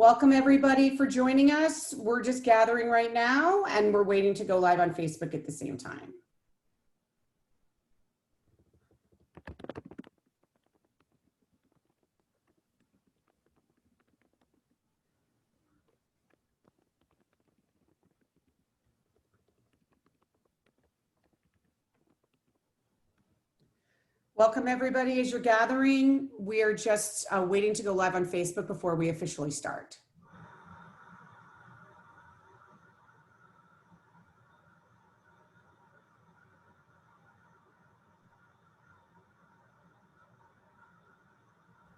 Welcome everybody for joining us. We're just gathering right now and we're waiting to go live on Facebook at the same time. Welcome everybody as you're gathering. We are just waiting to go live on Facebook before we officially start.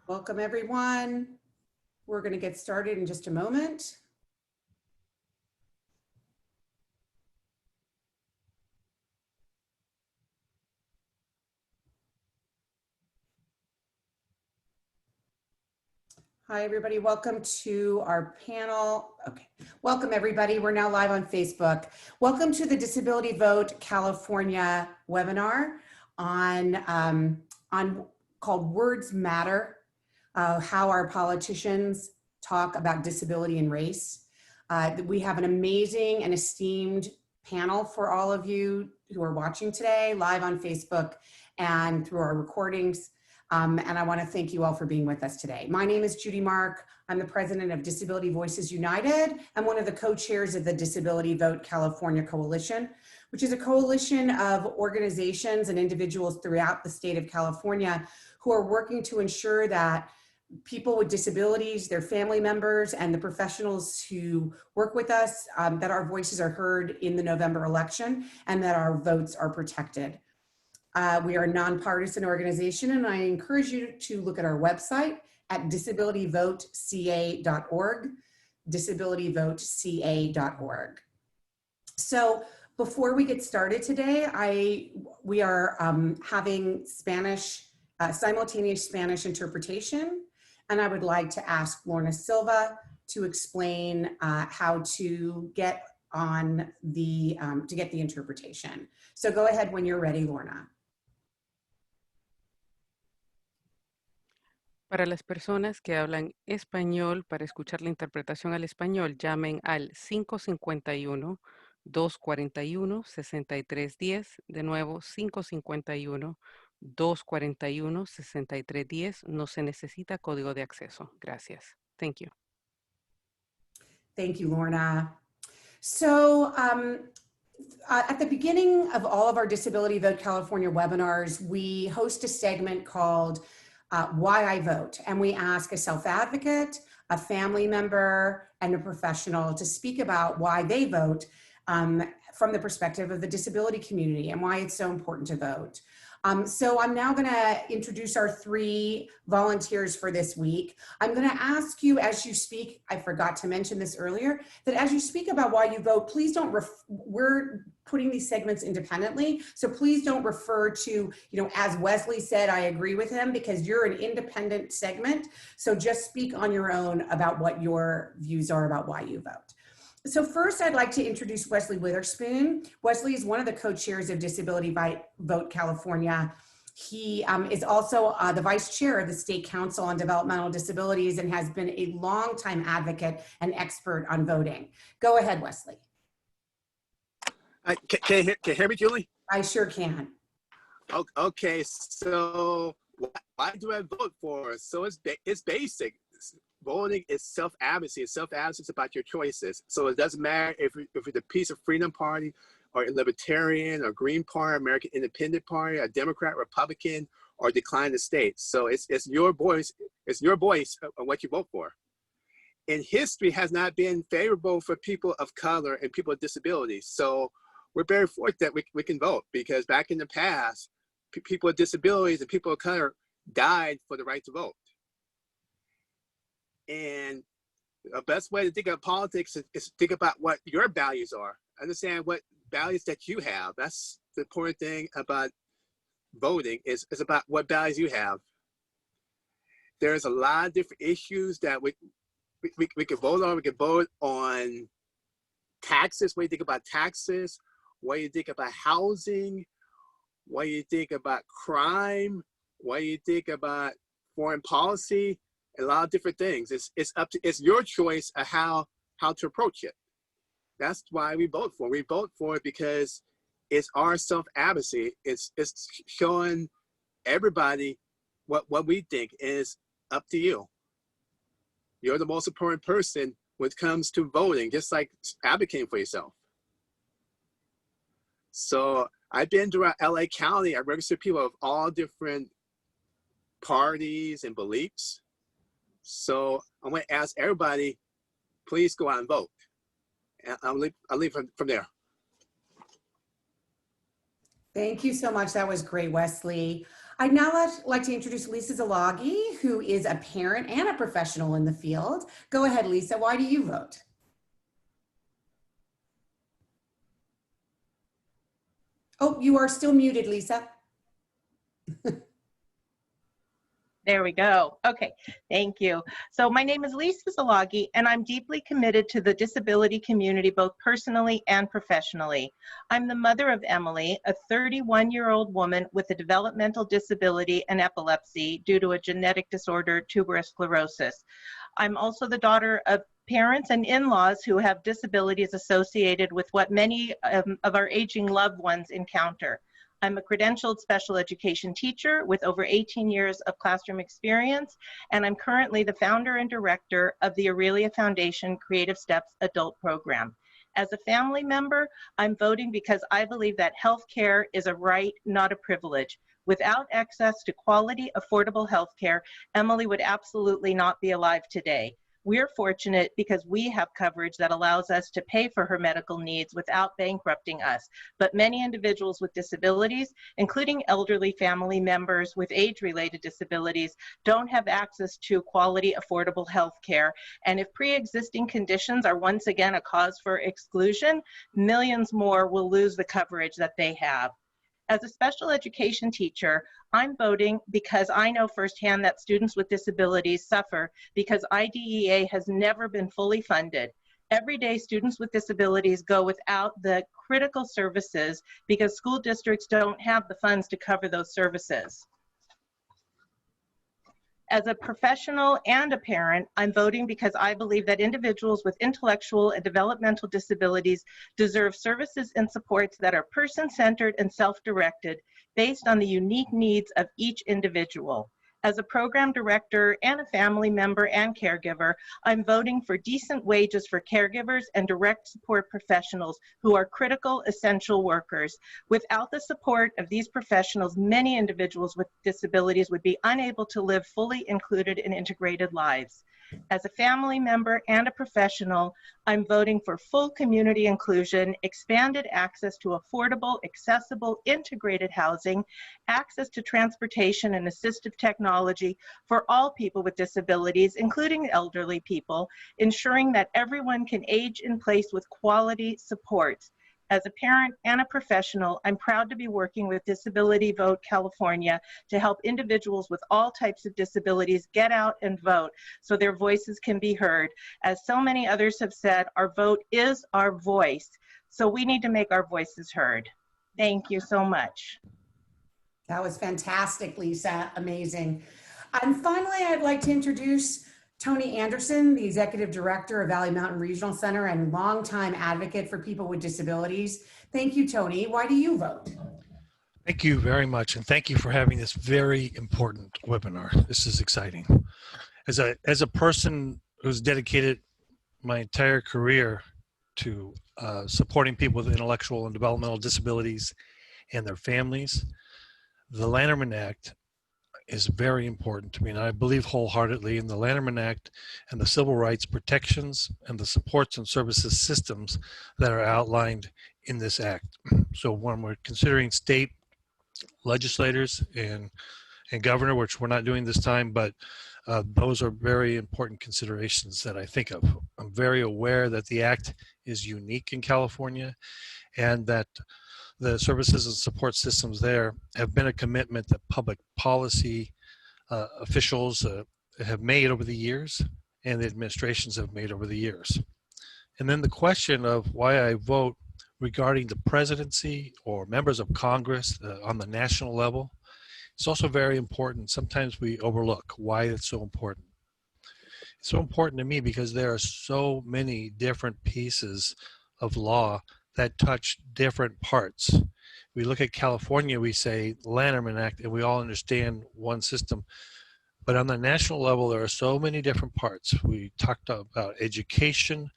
Welcome everyone. We're going to get started in just a moment. Hi, everybody. Welcome to our panel. Okay. Welcome, everybody. We're now live on Facebook. Welcome to the Disability Vote California webinar on called Words Matter, how our politicians talk about disability and race. We have an amazing and esteemed panel for all of you who are watching today, live on Facebook and through our recordings. And I want to thank you all for being with us today. My name is Judy Mark. I'm the president of Disability Voices United and one of the co-chairs of the Disability Vote California Coalition, which is a coalition of organizations and individuals throughout the state of California who are working to ensure that people with disabilities, their family members, and the professionals who work with us, that our voices are heard in the November election and that our votes are protected. We are a nonpartisan organization, and I encourage you to look at our website at disabilityvoteca.org, disabilityvoteca.org. So before we get started today, we are having simultaneous Spanish interpretation, and I would like to ask Lorna Silva to explain how to get on the interpretation. So go ahead when you're ready, Lorna. Para las personas que hablan español, para escuchar la interpretación al español, llamen al 551-241-6310. De nuevo, 551-241-6310. No se necesita código de acceso. Gracias. Thank you. Thank you, Lorna. So, at the beginning of all of our Disability Vote California webinars, we host a segment called Why I Vote, and we ask a self-advocate, a family member, and a professional to speak about why they vote from the perspective of the disability community and why it's so important to vote. So I'm now going to introduce our three volunteers for this week. I'm going to ask you as you speak, I forgot to mention this earlier, that as you speak about why you vote, please don't, we're putting these segments independently. So please don't refer to, as Wesley said, I agree with him, because you're an independent segment. So just speak on your own about what your views are about why you vote. So first, I'd like to introduce Wesley Witherspoon. Wesley is one of the co-chairs of Disability Vote California. He is also the vice chair of the State Council on Developmental Disabilities and has been a longtime advocate and expert on voting. Go ahead, Wesley. Can you hear me, Julie? I sure can. Okay, so why do I vote for? So it's basic. Voting is self-advocacy. Self-advocacy is about your choices. So it doesn't matter if it's the Peace of Freedom Party or a Libertarian or Green Party, American Independent Party, a Democrat, Republican, or decline the state. So it's your voice. It's your voice on what you vote for. And history has not been favorable for people of color and people with disabilities. So we're very fortunate that we can vote, because back in the past, people with disabilities and people of color died for the right to vote. And the best way to think of politics is think about what your values are. Understand what values that you have. That's the important thing about voting, is about what values you have. There's a lot of different issues that we can vote on. We can vote on taxes. What do you think about taxes? What do you think about housing? What do you think about crime? What do you think about foreign policy? a lot of different things. It's your choice of how to approach it. That's why we vote for it. We vote for it because it's our self-advocacy. It's showing everybody what we think is up to you. You're the most important person when it comes to voting, just like advocating for yourself. So I've been throughout LA County. I registered people of all different parties and beliefs. So I'm going to ask everybody, please go out and vote. And I'll leave from there. Thank you so much. That was great, Wesley. I'd now like to introduce Lisa Szilagyi, who is a parent and a professional in the field. Go ahead, Lisa. Why do you vote? Oh, you are still muted, Lisa. There we go. Okay, thank you. So my name is Lisa Szilagyi, and I'm deeply committed to the disability community, both personally and professionally. I'm the mother of Emily, a 31-year-old woman with a developmental disability and epilepsy due to a genetic disorder, tuberous sclerosis. I'm also the daughter of parents and in-laws who have disabilities associated with what many of our aging loved ones encounter. I'm a credentialed special education teacher with over 18 years of classroom experience, and I'm currently the founder and director of the Aurelia Foundation Creative Steps Adult Program. As a family member, I'm voting because I believe that healthcare is a right, not a privilege. Without access to quality, affordable healthcare, Emily would absolutely not be alive today. We're fortunate because we have coverage that allows us to pay for her medical needs without bankrupting us. But many individuals with disabilities, including elderly family members with age-related disabilities, don't have access to quality, affordable health care. And if pre-existing conditions are once again a cause for exclusion, millions more will lose the coverage that they have. As a special education teacher, I'm voting because I know firsthand that students with disabilities suffer because IDEA has never been fully funded. Every day, students with disabilities go without the critical services because school districts don't have the funds to cover those services. As a professional and a parent, I'm voting because I believe that individuals with intellectual and developmental disabilities deserve services and supports that are person-centered and self-directed based on the unique needs of each individual. As a program director and a family member and caregiver, I'm voting for decent wages for caregivers and direct support professionals who are critical, essential workers. Without the support of these professionals, many individuals with disabilities would be unable to live fully included and integrated lives. As a family member and a professional, I'm voting for full community inclusion, expanded access to affordable, accessible, integrated housing, access to transportation and assistive technology for all people with disabilities, including elderly people, ensuring that everyone can age in place with quality supports. As a parent and a professional, I'm proud to be working with Disability Vote California to help individuals with all types of disabilities get out and vote so their voices can be heard. As so many others have said, our vote is our voice, so we need to make our voices heard. Thank you so much. That was fantastic, Lisa. Amazing. And finally, I'd like to introduce Tony Anderson, the Executive Director of Valley Mountain Regional Center and longtime advocate for people with disabilities. Thank you, Tony. Why do you vote? Thank you very much, and thank you for having this very important webinar. This is exciting. As a person who's dedicated my entire career to supporting people with intellectual and developmental disabilities and their families, the Lanterman Act is very important to me, and I believe wholeheartedly in the Lanterman Act and the civil rights protections and the supports and services systems that are outlined in this act. So when we're considering state legislators and governor, which we're not doing this time, but those are very important considerations that I think of. I'm very aware that the act is unique in California and that the services and support systems there have been a commitment that public policy officials have made over the years and the administrations have made over the years. And then the question of why I vote regarding the presidency or members of Congress on the national level, it's also very important. Sometimes we overlook why it's so important. so important to me because there are so many different pieces of law that touch different parts. We look at California, we say Lanterman Act, and we all understand one system. But on the national level, there are so many different parts. We talked about education,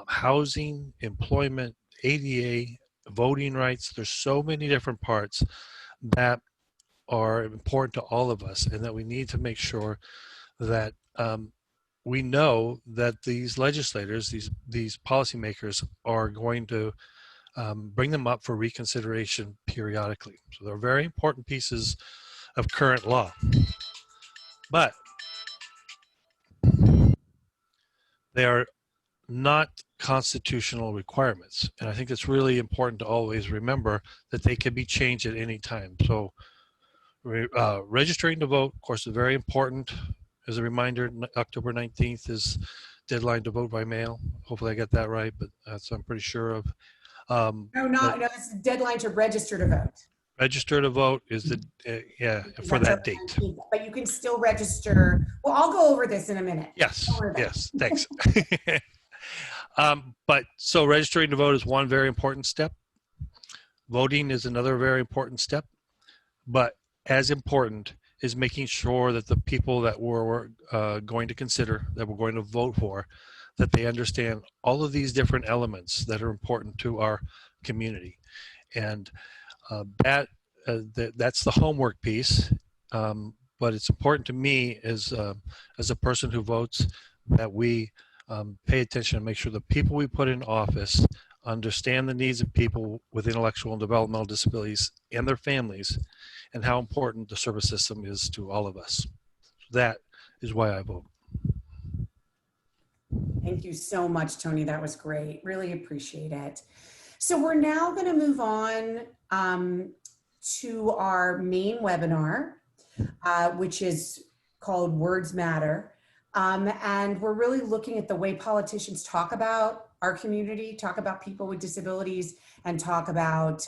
housing, employment, ADA, voting rights. There's so many different parts that are important to all of us, and that we need to make sure that we know that these legislators, these policymakers, are going to bring them up for reconsideration periodically. So they're very important pieces of current law. But they are not constitutional requirements. And I think it's really important to always remember that they can be changed at any time. So registering to vote, of course, is very important. As a reminder, October 19th is deadline to vote by mail. Hopefully I got that right, but that's I'm pretty sure of. No, it's the deadline to register to vote. Register to vote is the, for that date. 19th, but you can still register. Well, I'll go over this in a minute. Yes, yes, thanks. But so registering to vote is one very important step. Voting is another very important step. But as important is making sure that the people that we're going to consider, that we're going to vote for, that they understand all of these different elements that are important to our community. And that's the homework piece. But it's important to me as a person who votes that we pay attention and make sure the people we put in office understand the needs of people with intellectual and developmental disabilities and their families, and how important the service system is to all of us. That is why I vote. Thank you so much, Tony. That was great. Really appreciate it. So we're now going to move on to our main webinar, which is called Words Matter. And we're really looking at the way politicians talk about our community, talk about people with disabilities, and talk about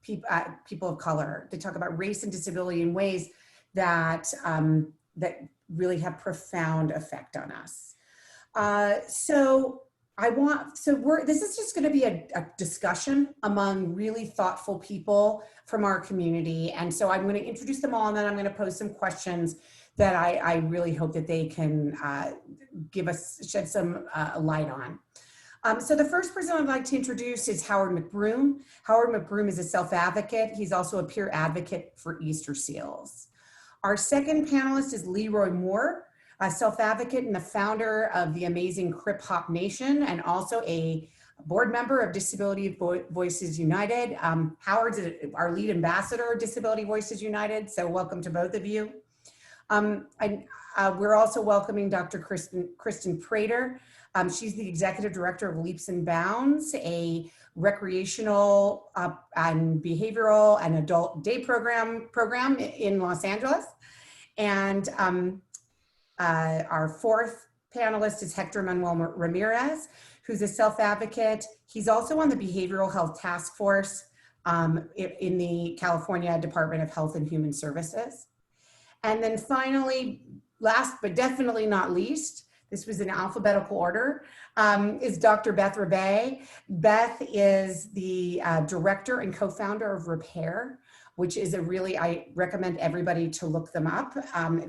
people of color. They talk about race and disability in ways that that really have profound effect on us. This is just going to be a discussion among really thoughtful people from our community. And so I'm going to introduce them all, and then I'm going to pose some questions that I really hope that they can shed some light on. So the first person I'd like to introduce is Howard McBroom. Howard McBroom is a self-advocate. He's also a peer advocate for Easterseals. Our second panelist is Leroy Moore, a self-advocate and the founder of the amazing Crip Hop Nation, and also a board member of Disability Voices United. Howard's our lead ambassador of Disability Voices United, so welcome to both of you. We're also welcoming Dr. Kristen Prater. She's the executive director of Leaps and Bounds, a recreational and behavioral and adult day program in Los Angeles. And our fourth panelist is Héctor Manuel Ramírez, who's a self-advocate. He's also on the Behavioral Health Task Force in the California Department of Health and Human Services. And then finally, last but definitely not least, this was in alphabetical order, is Dr. Beth Ribet. Beth is the director and co-founder of Repair, which is I recommend everybody to look them up.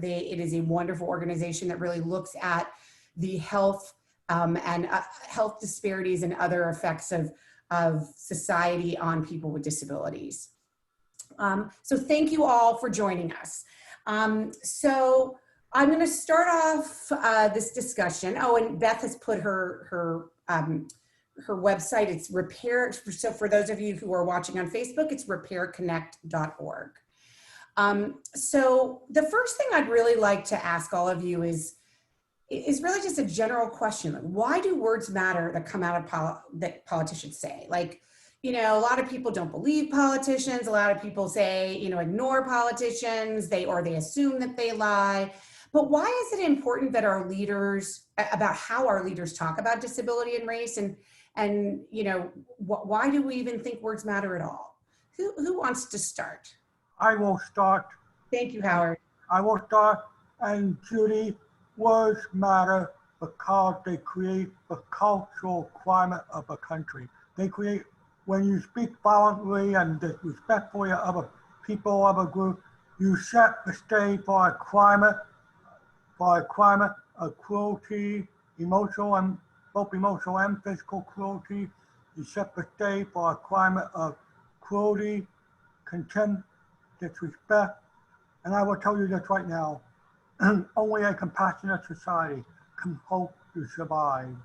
It is a wonderful organization that really looks at the health and health disparities and other effects of society on people with disabilities. So thank you all for joining us. So I'm going to start off this discussion. Oh, and Beth has put her website. It's Repair. So for those of you who are watching on Facebook, it's repairconnect.org. So the first thing I'd really like to ask all of you is really just a general question. Like, why do words matter that come out of that politicians say? Like, you know, a lot of people don't believe politicians. A lot of people say, you know, ignore politicians. They assume that they lie. But why is it important that our leaders, about how our leaders talk about disability and race, and you know, why do we even think words matter at all? Who wants to start? I will start. Thank you, Howard. I will start. And Judy, words matter because they create the cultural climate of a country. They create, when you speak violently and disrespectfully of other people of a group, you set the stage for a climate of cruelty, emotional and both emotional and physical cruelty. You set the stage for a climate of cruelty, contempt, disrespect. And I will tell you this right now, only a compassionate society can hope to survive.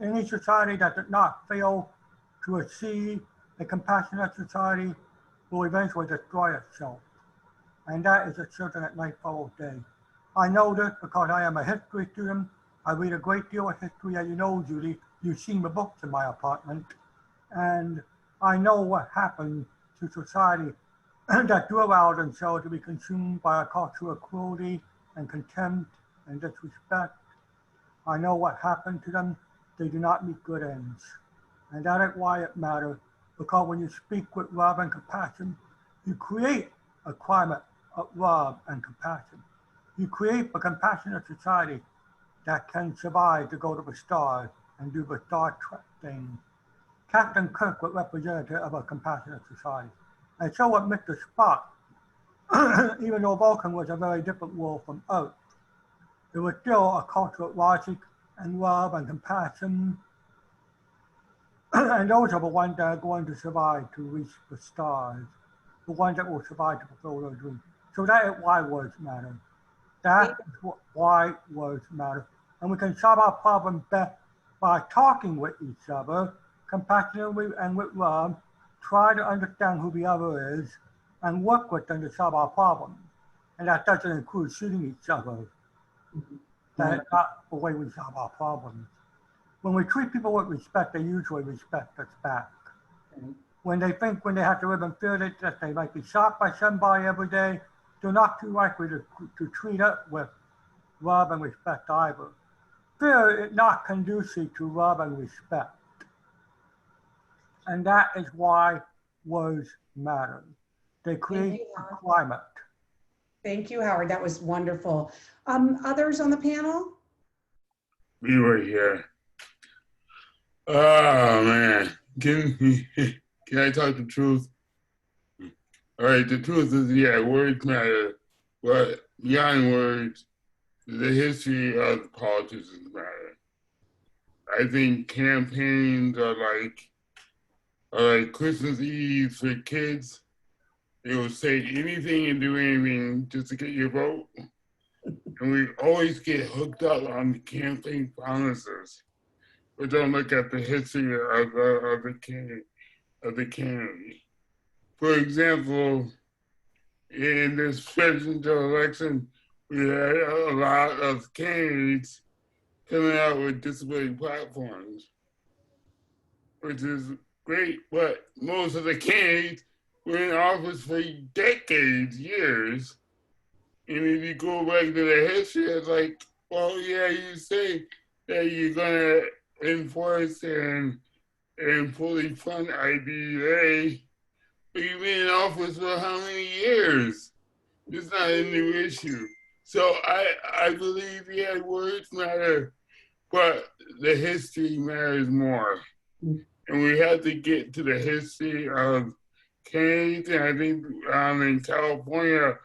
Any society that does not fail to achieve a compassionate society will eventually destroy itself. And that is a certain at nightfall of day. I know this because I am a history student. I read a great deal of history, as you know, Judy. You've seen the books in my apartment. And I know what happened to society that do allow themselves to be consumed by a culture of cruelty and contempt and disrespect. I know what happened to them. They do not meet good ends. And that is why it matters, because when you speak with love and compassion, you create a climate of love and compassion. You create a compassionate society that can survive to go to the stars and do the Star Trek thing. Captain Kirk was representative of a compassionate society. And so was Mr. Spock. Even though Vulcan was a very different world from Earth, there was still a culture of logic and love and compassion. And those are the ones that are going to survive to reach the stars, the ones that will survive to fulfill their dreams. So that is why words matter. That is why words matter. And we can solve our problem best by talking with each other, compassionately and with love, try to understand who the other is, and work with them to solve our problem. And that doesn't include shooting each other. That is not the way we solve our problems. When we treat people with respect, they usually respect us back. When they have to live in fear that they might be shot by somebody every day, they're not too likely to treat us with love and respect either. Fear is not conducive to love and respect. And that is why words matter. They create a climate. Thank you, Howard. That was wonderful. Others on the panel? We were here. Oh man, can I talk the truth? All right, the truth is, yeah, words matter, but beyond words, the history of politicians matter. I think campaigns are like Christmas Eve for kids. They will say anything and do anything just to get your vote. And we always get hooked up on the campaign promises, but don't look at the history of the candidate. For example, in this presidential election, we had a lot of candidates coming out with disability platforms, which is great, but most of the candidates were in office for decades, years. And if you go back to the history, it's like, well, yeah, you say that you're gonna enforce and fully fund IDEA, but you've been in office for how many years? It's not a new issue. So I believe, yeah, words matter, but the history matters more. And we have to get to the history of candidates. And I think in California,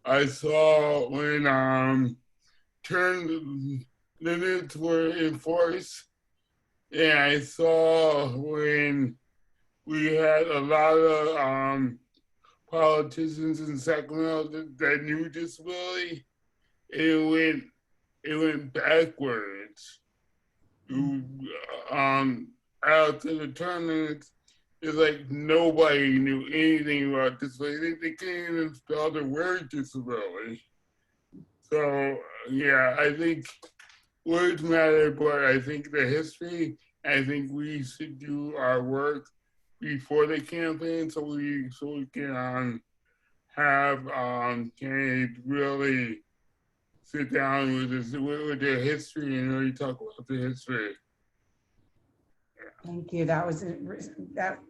I saw when term limits were enforced. And I saw when we had a lot of politicians in Sacramento that knew disability. It went backwards. Out to the term limits, it's like nobody knew anything about disability. They can't even spell the word disability. So yeah, I think words matter, but I think the history, I think we should do our work before the campaign so we can have candidates really sit down with their history and really talk about the history. Thank you. That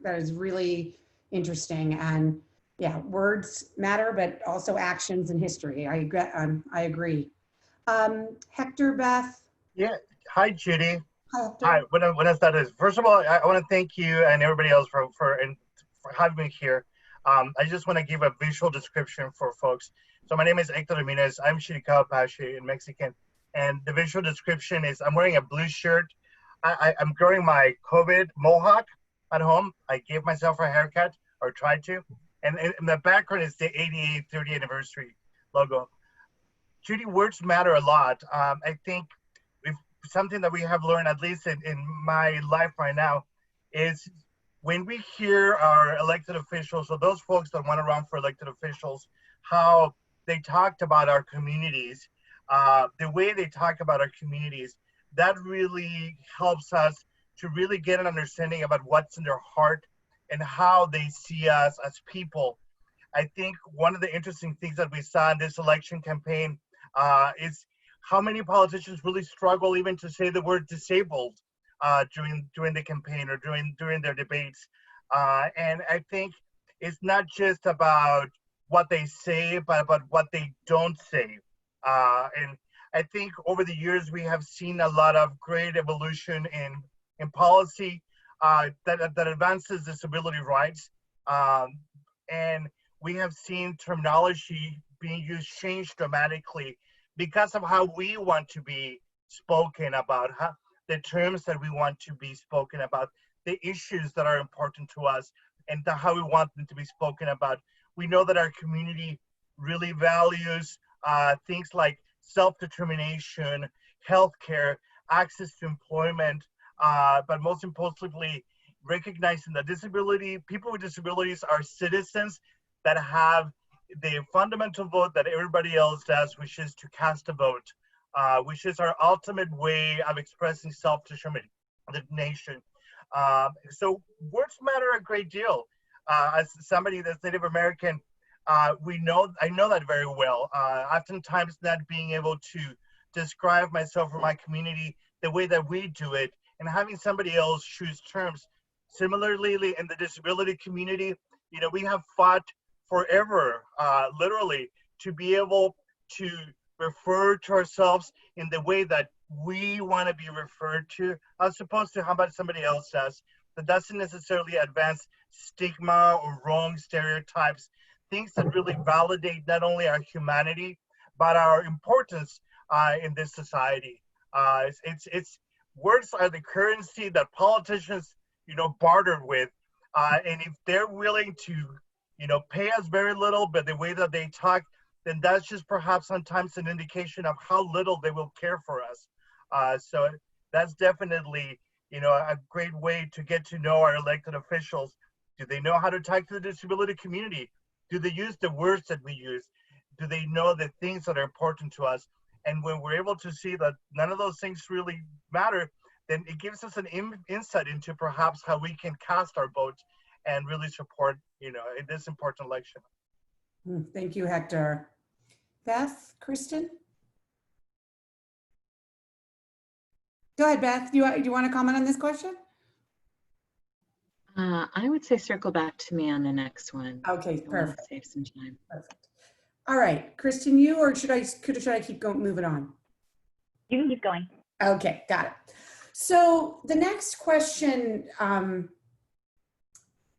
is really interesting. And yeah, words matter, but also actions and history. I agree. Héctor, Beth. Yeah. Hi, Judy. Hi, Héctor. Hi. Buenas tardes. First of all, I want to thank you and everybody else for having me here. I just want to give a visual description for folks. So my name is Héctor Ramírez. I'm Szilagyi in Mexican. And the visual description is I'm wearing a blue shirt. I'm growing my COVID mohawk at home. I gave myself a haircut, or tried to. And in the background is the 88th 30th anniversary logo. Judy, words matter a lot. I think something that we have learned, at least in my life right now, is when we hear our elected officials, or those folks that want to run for elected officials, how they talked about our communities, the way they talk about our communities, that really helps us to really get an understanding about what's in their heart and how they see us as people. I think one of the interesting things that we saw in this election campaign is how many politicians really struggle even to say the word disabled during the campaign or during their debates. And I think it's not just about what they say, but about what they don't say. And I think over the years, we have seen a lot of great evolution in policy that advances disability rights. And we have seen terminology being used change dramatically because of how we want to be spoken about, the terms that we want to be spoken about, the issues that are important to us, and how we want them to be spoken about. We know that our community really values things like self-determination, healthcare, access to employment, but most importantly, recognizing that people with disabilities are citizens that have the fundamental vote that everybody else does, which is to cast a vote, which is our ultimate way of expressing self-determination. So words matter a great deal. As somebody that's Native American, I know that very well. Oftentimes not being able to describe myself or my community the way that we do it, and having somebody else choose terms. Similarly, in the disability community, we have fought forever, literally, to be able to refer to ourselves in the way that we want to be referred to, as opposed to how about somebody else does. That doesn't necessarily advance stigma or wrong stereotypes, things that really validate not only our humanity, but our importance in this society. It's words are the currency that politicians, barter with. And if they're willing to, pay us very little, but the way that they talk, then that's just perhaps sometimes an indication of how little they will care for us. So that's definitely, a great way to get to know our elected officials. Do they know how to talk to the disability community? Do they use the words that we use? Do they know the things that are important to us? And when we're able to see that none of those things really matter, then it gives us an insight into perhaps how we can cast our votes and really support, in this important election. Thank you, Héctor. Beth, Kristen? Go ahead, Beth. Do you want to comment on this question? I would say circle back to me on the next one. Okay, perfect. Save some time. Perfect. All right, Kristen, you, or should I keep going, moving on? You can keep going. Okay, got it. So the next question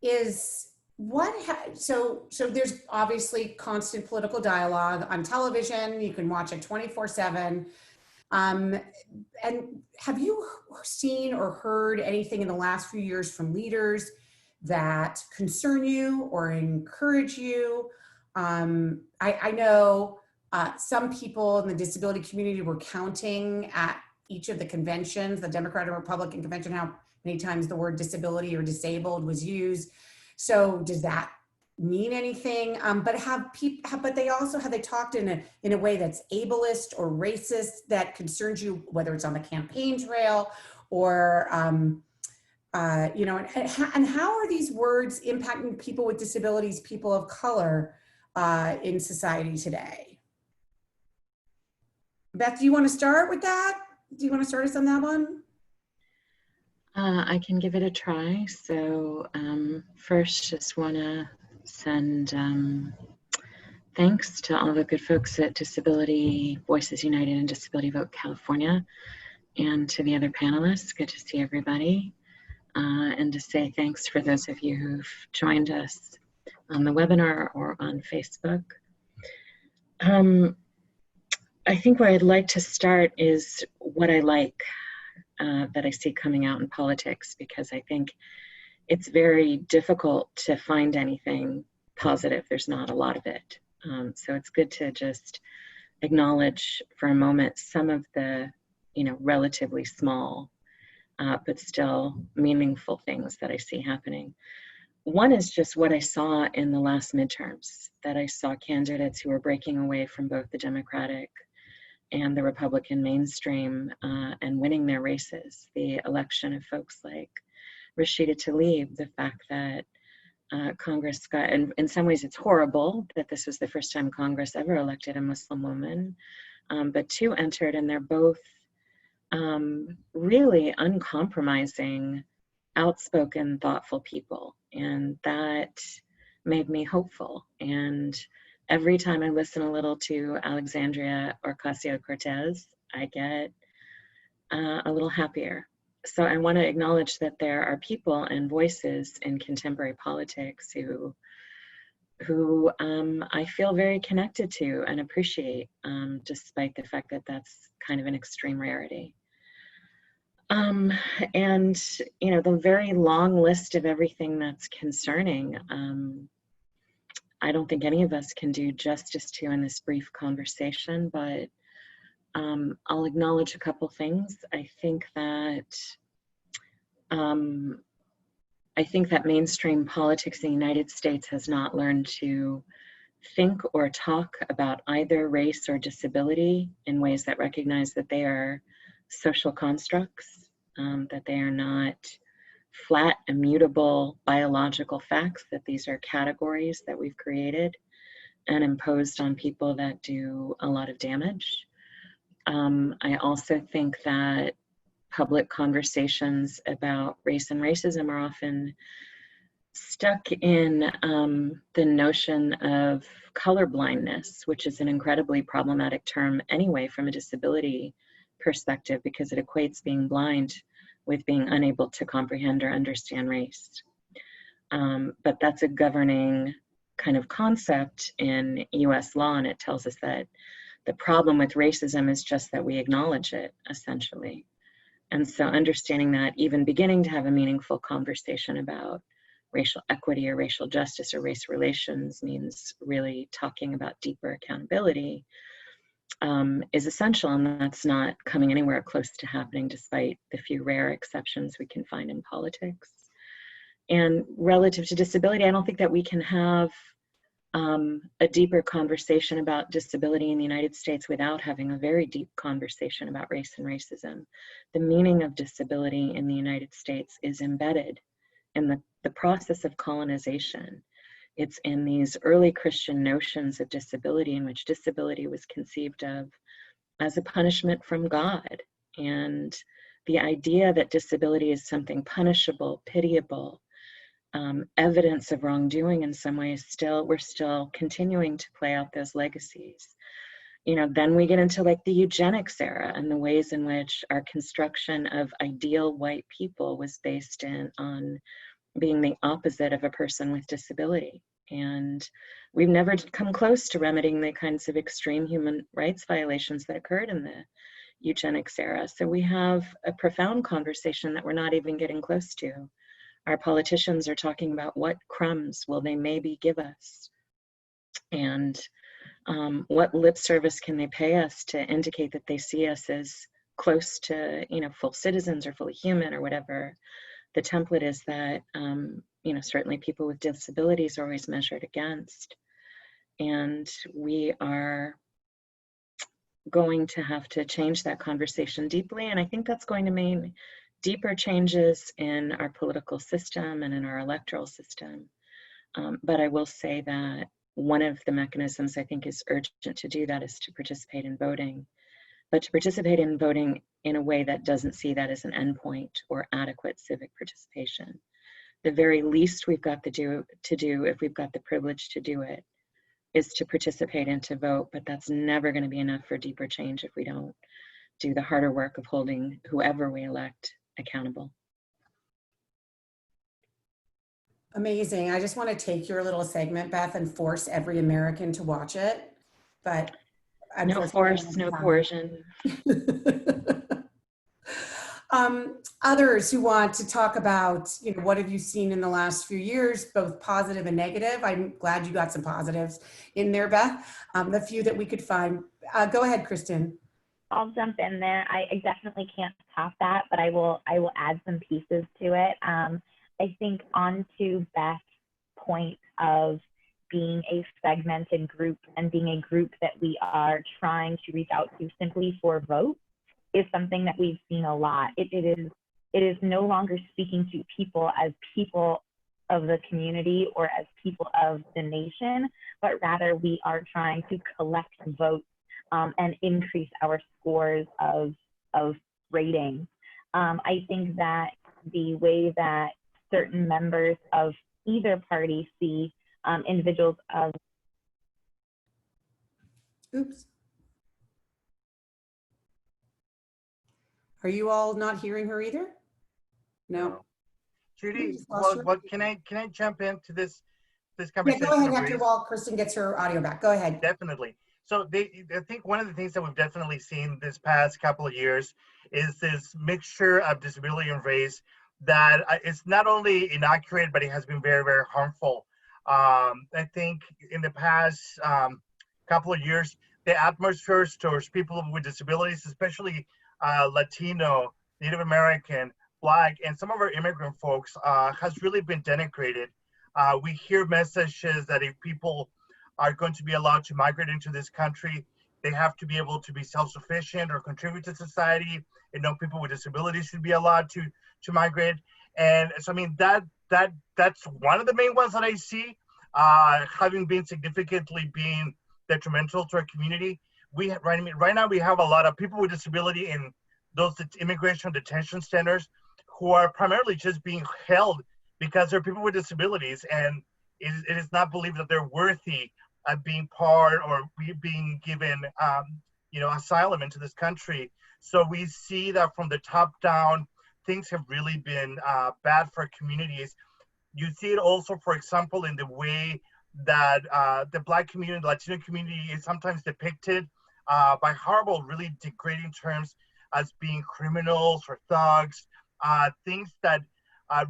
is so there's obviously constant political dialogue on television. You can watch it 24/7. And have you seen or heard anything in the last few years from leaders that concern you or encourage you? I know some people in the disability community were counting at each of the conventions, the Democratic and Republican convention, how many times the word disability or disabled was used. So does that mean anything? But they also, have they talked in a way that's ableist or racist that concerns you, whether it's on the campaign trail or, and how are these words impacting people with disabilities, people of color in society today? Beth, do you want to start with that? Do you want to start us on that one? I can give it a try. So first, just want to send Thanks to all the good folks at Disability Voices United and Disability Vote California, and to the other panelists. Good to see everybody. And to say thanks for those of you who've joined us on the webinar or on Facebook. I think where I'd like to start is what I like that I see coming out in politics, because I think it's very difficult to find anything positive. There's not a lot of it. So it's good to just acknowledge for a moment some of the, relatively small, but still meaningful things that I see happening. One is just what I saw in the last midterms, that I saw candidates who were breaking away from both the Democratic and the Republican mainstream and winning their races. The election of folks like Rashida Tlaib, the fact that Congress got, and in some ways it's horrible that this was the first time Congress ever elected a Muslim woman, but two entered, and they're both really uncompromising, outspoken, thoughtful people. And that made me hopeful. And every time I listen a little to Alexandria Ocasio-Cortez, I get a little happier. So I want to acknowledge that there are people and voices in contemporary politics who I feel very connected to and appreciate, despite the fact that that's kind of an extreme rarity. And, the very long list of everything that's concerning, I don't think any of us can do justice to in this brief conversation, but I'll acknowledge a couple things. I think that mainstream politics in the United States has not learned to think or talk about either race or disability in ways that recognize that they are social constructs, that they are not flat, immutable biological facts, that these are categories that we've created and imposed on people that do a lot of damage. I also think that public conversations about race and racism are often stuck in the notion of colorblindness, which is an incredibly problematic term anyway from a disability perspective, because it equates being blind with being unable to comprehend or understand race. But that's a governing kind of concept in US law, and it tells us that the problem with racism is just that we acknowledge it, essentially. And so understanding that, even beginning to have a meaningful conversation about racial equity or racial justice or race relations means really talking about deeper accountability is essential, and that's not coming anywhere close to happening despite the few rare exceptions we can find in politics. And relative to disability, I don't think that we can have a deeper conversation about disability in the United States without having a very deep conversation about race and racism. The meaning of disability in the United States is embedded in the process of colonization. It's in these early Christian notions of disability, in which disability was conceived of as a punishment from God. And the idea that disability is something punishable, pitiable, evidence of wrongdoing in some ways, we're still continuing to play out those legacies. Then we get into like the eugenics era and the ways in which our construction of ideal white people was based on being the opposite of a person with disability. And we've never come close to remedying the kinds of extreme human rights violations that occurred in the eugenics era. So we have a profound conversation that we're not even getting close to. Our politicians are talking about what crumbs will they maybe give us, and what lip service can they pay us to indicate that they see us as close to, full citizens or fully human or whatever the template is that, certainly people with disabilities are always measured against. And we are going to have to change that conversation deeply. And I think that's going to mean deeper changes in our political system and in our electoral system. But I will say that one of the mechanisms I think is urgent to do that is to participate in voting, but to participate in voting in a way that doesn't see that as an endpoint or adequate civic participation. The very least we've got to do, if we've got the privilege to do it, is to participate and to vote, but that's never going to be enough for deeper change if we don't do the harder work of holding whoever we elect accountable. Amazing. I just want to take your little segment, Beth, and force every American to watch it. But No force, no coercion. Others who want to talk about, what have you seen in the last few years, both positive and negative? I'm glad you got some positives in there, Beth. The few that we could find. Go ahead, Kristen. I'll jump in there. I definitely can't top that, but I will add some pieces to it. I think on to Beth's point of being a segmented group and being a group that we are trying to reach out to simply for votes is something that we've seen a lot. It is no longer speaking to people as people of the community or as people of the nation, but rather we are trying to collect votes and increase our scores of rating. I think that the way that certain members of either party see individuals of. Oops. Are you all not hearing her either? No. Judy, what can I jump into this conversation? Yeah, go ahead, Hector, while Kristen gets her audio back. Go ahead. Definitely. So I think one of the things that we've definitely seen this past couple of years is this mixture of disability and race that is not only inaccurate, but it has been very, very harmful. I think in the past couple of years, the atmosphere towards people with disabilities, especially Latino, Native American, Black, and some of our immigrant folks has really been denigrated. We hear messages that if people are going to be allowed to migrate into this country, they have to be able to be self-sufficient or contribute to society, and no people with disabilities should be allowed to migrate. And so, I mean, that's one of the main ones that I see having been significantly being detrimental to our community. Right now we have a lot of people with disability in those immigration detention centers who are primarily just being held because they're people with disabilities, and it is not believed that they're worthy of being part or being given asylum into this country. So we see that from the top down, things have really been bad for communities. You see it also, for example, in the way that the Black community, the Latino community is sometimes depicted by horrible, really degrading terms as being criminals or thugs, things that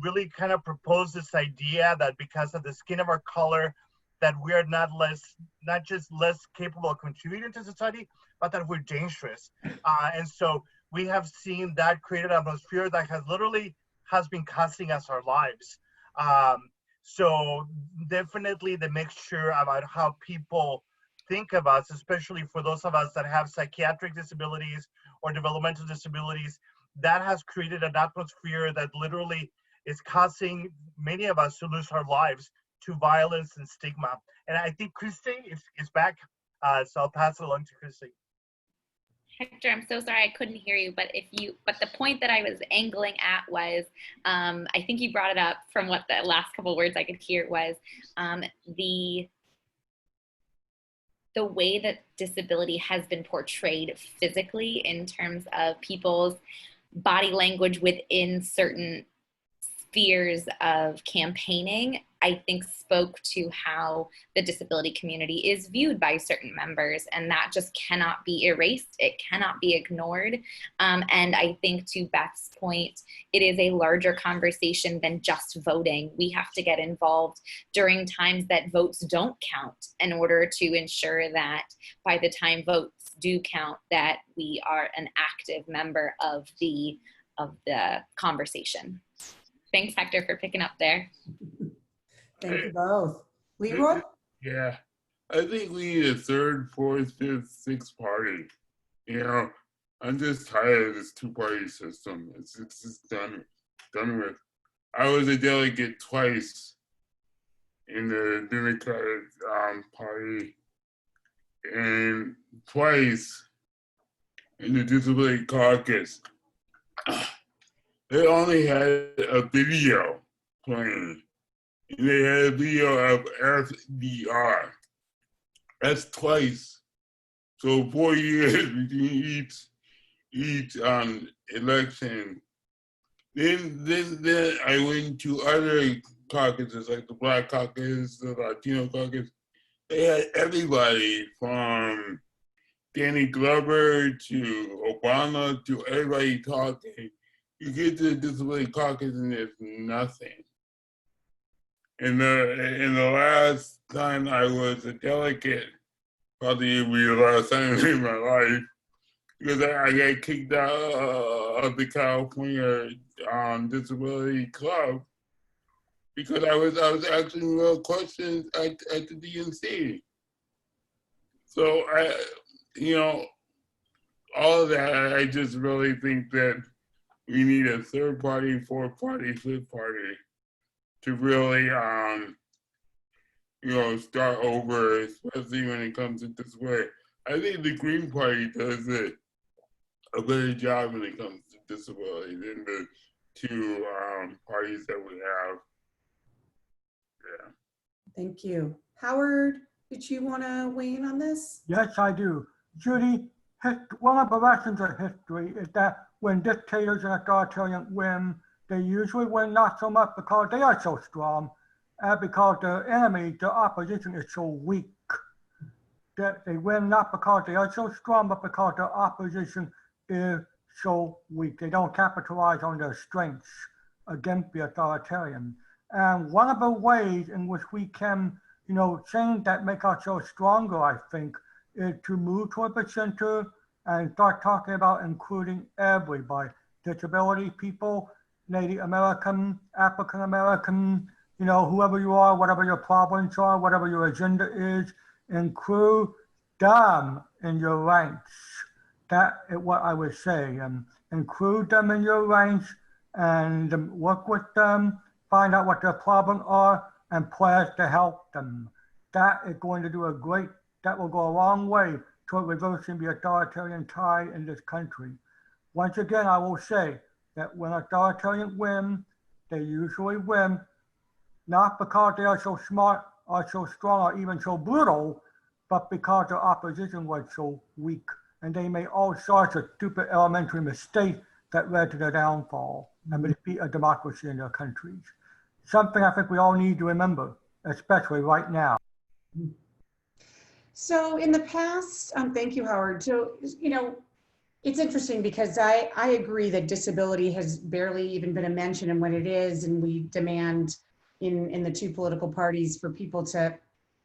really kind of propose this idea that because of the skin of our color, that we are not just less capable of contributing to society, but that we're dangerous. And so we have seen that created an atmosphere that has been costing us our lives. So definitely the mixture about how people think of us, especially for those of us that have psychiatric disabilities or developmental disabilities, that has created an atmosphere that literally is causing many of us to lose our lives to violence and stigma. And I think Christy is back, so I'll pass it along to Christy. Hector, I'm so sorry I couldn't hear you, but the point that I was angling at was, I think you brought it up from what the last couple of words I could hear was the way that disability has been portrayed physically in terms of people's body language within certain spheres of campaigning, I think spoke to how the disability community is viewed by certain members, and that just cannot be erased. It cannot be ignored. And I think to Beth's point, it is a larger conversation than just voting. We have to get involved during times that votes don't count in order to ensure that by the time votes do count, that we are an active member of the conversation. Thanks, Hector, for picking up there. Thank you both. Leroy? Yeah, I think we need a third, fourth, fifth, sixth party. I'm just tired of this two-party system. It's just done with. I was a delegate twice in the Democratic Party and twice in the Disability Caucus. They only had a video playing. They had a video of FDR. That's twice. So 4 years between each election. Then I went to other caucuses, like the Black Caucus, the Latino Caucus. They had everybody from Danny Glover to Obama to everybody talking. You get to the Disability Caucus and there's nothing. And the last time I was a delegate, probably it'll be the last time in my life, because I got kicked out of the California Disability Club because I was asking real questions at the DNC. So all of that, I just really think that we need a third party, fourth party, fifth party to really start over, especially when it comes to this way. I think the Green Party does a better job when it comes to disability than the two parties that we have. Yeah. Thank you. Howard, did you want to weigh in on this? Yes, I do. Judy, one of the lessons of history is that when dictators and authoritarian win, they usually win not so much because they are so strong, as because the enemy, the opposition, is so weak. That they win not because they are so strong, but because the opposition is so weak. They don't capitalize on their strengths against the authoritarian. And one of the ways in which we can, change that, make ourselves stronger, I think, is to move toward the center and start talking about including everybody, disability people, Native American, African American, whoever you are, whatever your problems are, whatever your agenda is, include them in your ranks. That is what I would say. Include them in your ranks and work with them, find out what their problems are, and pledge to help them. That is going to do that will go a long way toward reversing the authoritarian tide in this country. Once again, I will say that when authoritarians win, they usually win not because they are so smart or so strong or even so brutal, but because the opposition was so weak and they made all sorts of stupid elementary mistakes that led to their downfall and the defeat of democracy in their countries. Something I think we all need to remember, especially right now. So in the past, thank you, Howard. So, it's interesting because I agree that disability has barely even been a mention, and when it is, and we demand in the two political parties for people to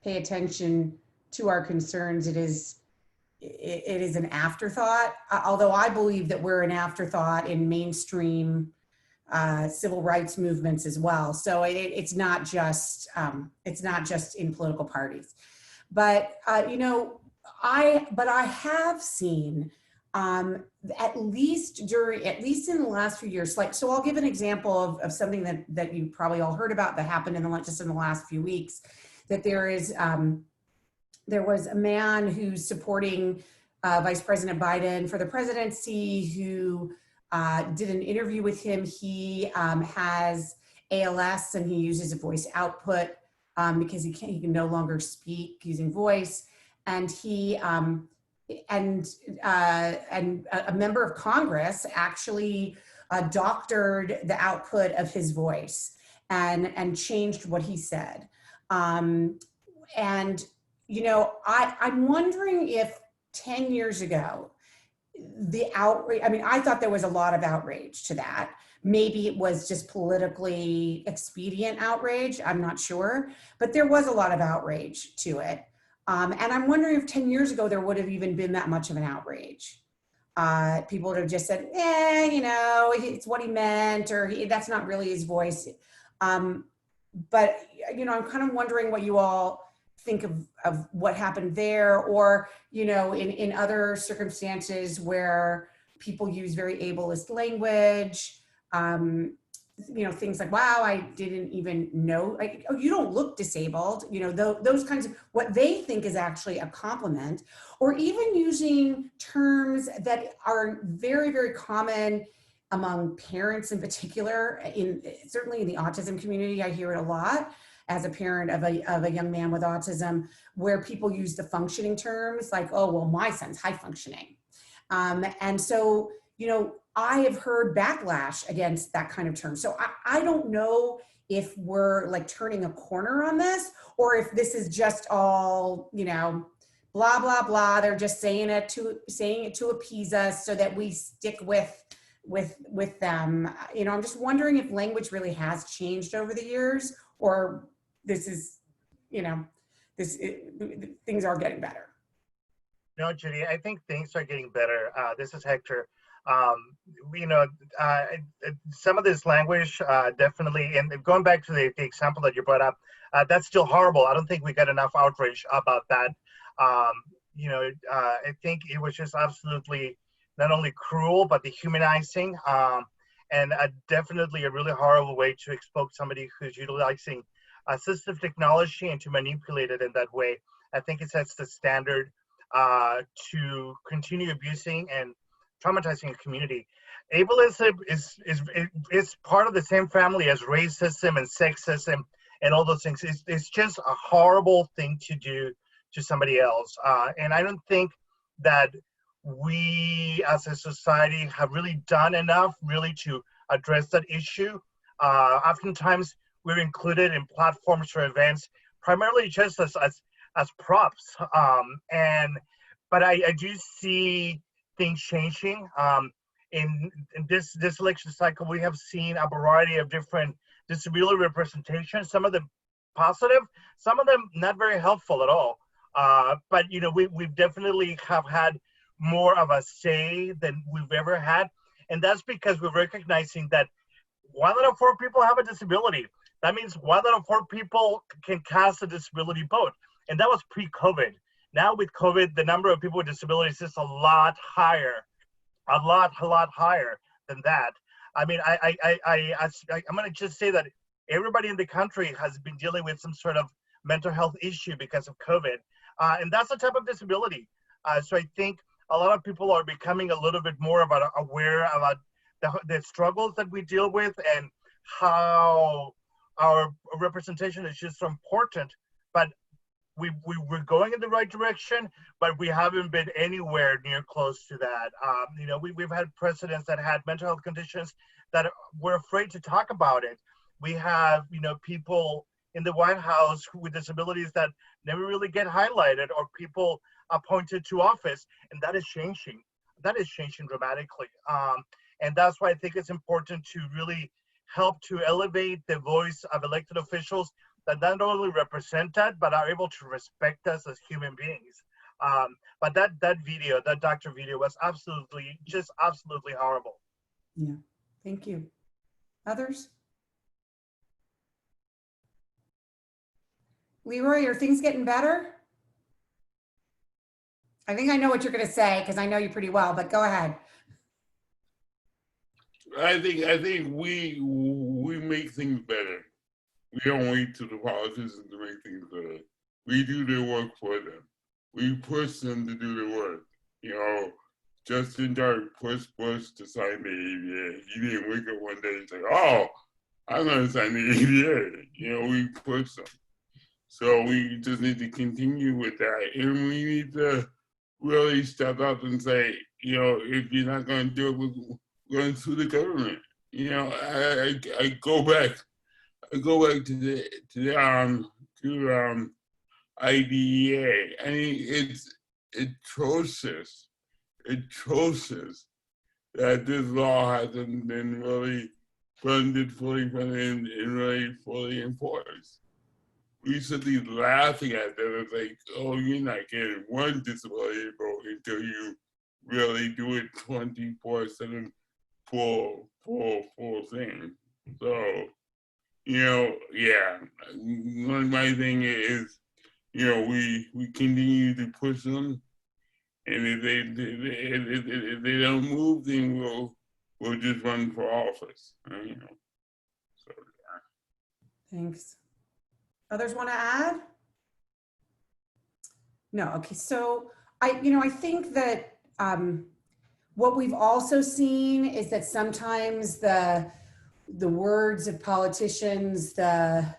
pay attention to our concerns, it is an afterthought, although I believe that we're an afterthought in mainstream civil rights movements as well. So it's not just in political parties, but I have seen at least in the last few years, so I'll give an example of something that you probably all heard about that happened just in the last few weeks, that there was a man who's supporting Vice President Biden for the presidency who did an interview with him. He has ALS and he uses a voice output because he can no longer speak using voice. And a member of Congress actually doctored the output of his voice and changed what he said. I'm wondering if 10 years ago, the outrage, I thought there was a lot of outrage to that. Maybe it was just politically expedient outrage, I'm not sure, but there was a lot of outrage to it. And I'm wondering if 10 years ago, there would have even been that much of an outrage. People would have just said, it's what he meant, or that's not really his voice. But, I'm kind of wondering what you all think of what happened there, or, in other circumstances where people use very ableist language, things like, wow, I didn't even know, oh, you don't look disabled, those kinds of, what they think is actually a compliment, or even using terms that are very, very common among parents in particular, certainly in the autism community, I hear it a lot, as a parent of a young man with autism, where people use the functioning terms like, oh, well, my son's high functioning. And so, you know, I have heard backlash against that kind of term. So I don't know if we're like turning a corner on this, or if this is just all, you know, blah, blah, blah. They're just saying it to appease us so that we stick with them. You know, I'm just wondering if language really has changed over the years, or this is, you know, things are getting better. No, Judy, I think things are getting better. This is Héctor. Some of this language definitely, and going back to the example that you brought up, that's still horrible. I don't think we got enough outrage about that. I think it was just absolutely not only cruel, but dehumanizing, and definitely a really horrible way to expose somebody who's utilizing assistive technology and to manipulate it in that way. I think it sets the standard to continue abusing and traumatizing a community. Ableism is part of the same family as racism and sexism and all those things. It's just a horrible thing to do to somebody else. And I don't think that we as a society have really done enough really to address that issue. Oftentimes we're included in platforms for events, primarily just as props. But I do see things changing. In this election cycle, we have seen a variety of different disability representations, some of them positive, some of them not very helpful at all. But you know, we've definitely have had more of a say than we've ever had. And that's because we're recognizing that 1 out of 4 people have a disability. That means 1 out of 4 people can cast a disability vote. And that was pre-COVID. Now with COVID, the number of people with disabilities is a lot higher, a lot higher than that. I mean, I'm gonna just say that everybody in the country has been dealing with some sort of mental health issue because of COVID. And that's a type of disability. So I think a lot of people are becoming a little bit more aware about the struggles that we deal with and how our representation is just so important. But we're going in the right direction, but we haven't been anywhere near close to that. You know, we've had presidents that had mental health conditions that were afraid to talk about it. We have, you know, people in the White House with disabilities that never really get highlighted, or people appointed to office, and that is changing. That is changing dramatically. And that's why I think it's important to really help to elevate the voice of elected officials that not only represent that, but are able to respect us as human beings. But that video, that doctor video, was absolutely horrible. Yeah, thank you. Others? Leroy, are things getting better? I think I know what you're going to say because I know you pretty well, but go ahead. I think we make things better. We don't wait till the politicians to make things better. We do their work for them. We push them to do the work. You know, Justin Dark pushed Bush to sign the ADA. He didn't wake up one day and say, "Oh, I'm going to sign the ADA." You know, we push them. So we just need to continue with that, and we need to really step up and say, you know, if you're not going to do it, we're going to sue the government. You know, I go back to the IDEA. I mean, it's atrocious that this law hasn't been really fully funded, and really fully enforced. We should be laughing at them. It's like, oh, you're not getting one disability vote until you really do it 24/7 full thing. So, you know, yeah. My thing is, you know, we continue to push them, and if they don't move, then we'll just run for office. You know. So yeah. Thanks. Others want to add? No. Okay. So I think that what we've also seen is that sometimes the words of politicians, the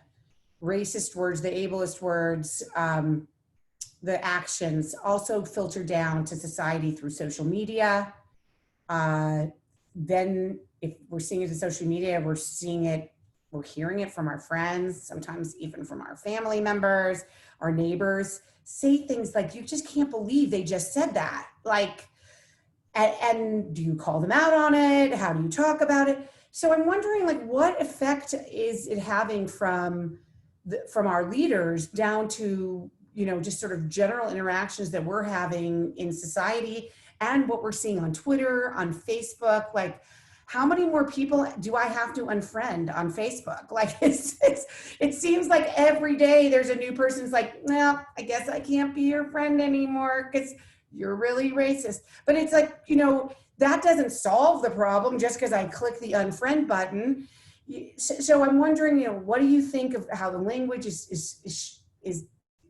racist words, the ableist words, the actions also filter down to society through social media. Then if we're seeing it in social media, we're hearing it from our friends, sometimes even from our family members, our neighbors, say things like, you just can't believe they just said that. Like, and do you call them out on it? How do you talk about it? So I'm wondering, like, what effect is it having from our leaders down to, you know, just sort of general interactions that we're having in society and what we're seeing on Twitter, on Facebook? Like, how many more people do I have to unfriend on Facebook? Like, it seems like every day there's a new person who's like, well, I guess I can't be your friend anymore because you're really racist. But it's like, you know, that doesn't solve the problem just because I click the unfriend button. So I'm wondering, you know, what do you think of how the language is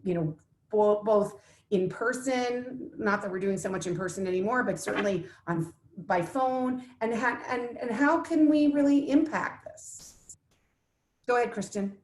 you know, both in person, not that we're doing so much in person anymore, but certainly by phone, and how can we really impact this? Go ahead, Kristen.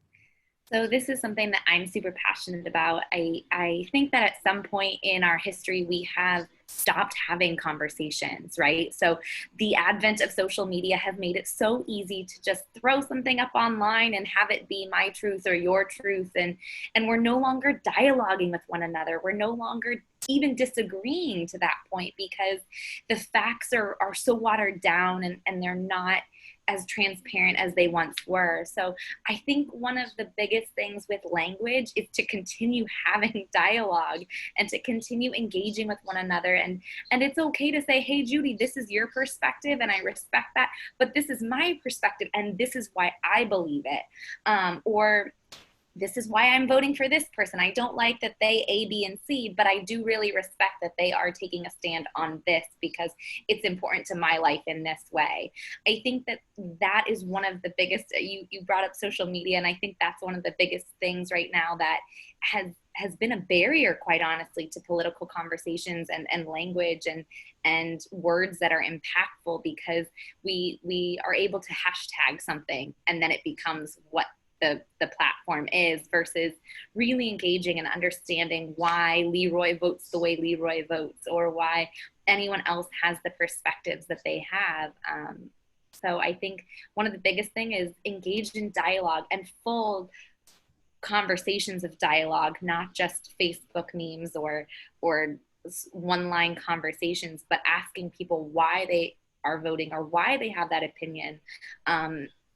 So this is something that I'm super passionate about. I think that at some point in our history, we have stopped having conversations, right? So the advent of social media has made it so easy to just throw something up online and have it be my truth or your truth. And we're no longer dialoguing with one another. We're no longer even disagreeing to that point because the facts are so watered down and they're not as transparent as they once were. So I think one of the biggest things with language is to continue having dialogue and to continue engaging with one another. And it's okay to say, hey, Judy, this is your perspective and I respect that, but this is my perspective and this is why I believe it. Or this is why I'm voting for this person. I don't like that they A, B, and C, but I do really respect that they are taking a stand on this because it's important to my life in this way. I think that is one of the biggest, you brought up social media, and I think that's one of the biggest things right now that has been a barrier, quite honestly, to political conversations and language and words that are impactful, because we are able to hashtag something and then it becomes what the platform is, versus really engaging and understanding why Leroy votes the way Leroy votes, or why anyone else has the perspectives that they have. So I think one of the biggest thing is engage in dialogue and full conversations of dialogue, not just Facebook memes or one-line conversations, but asking people why they are voting or why they have that opinion.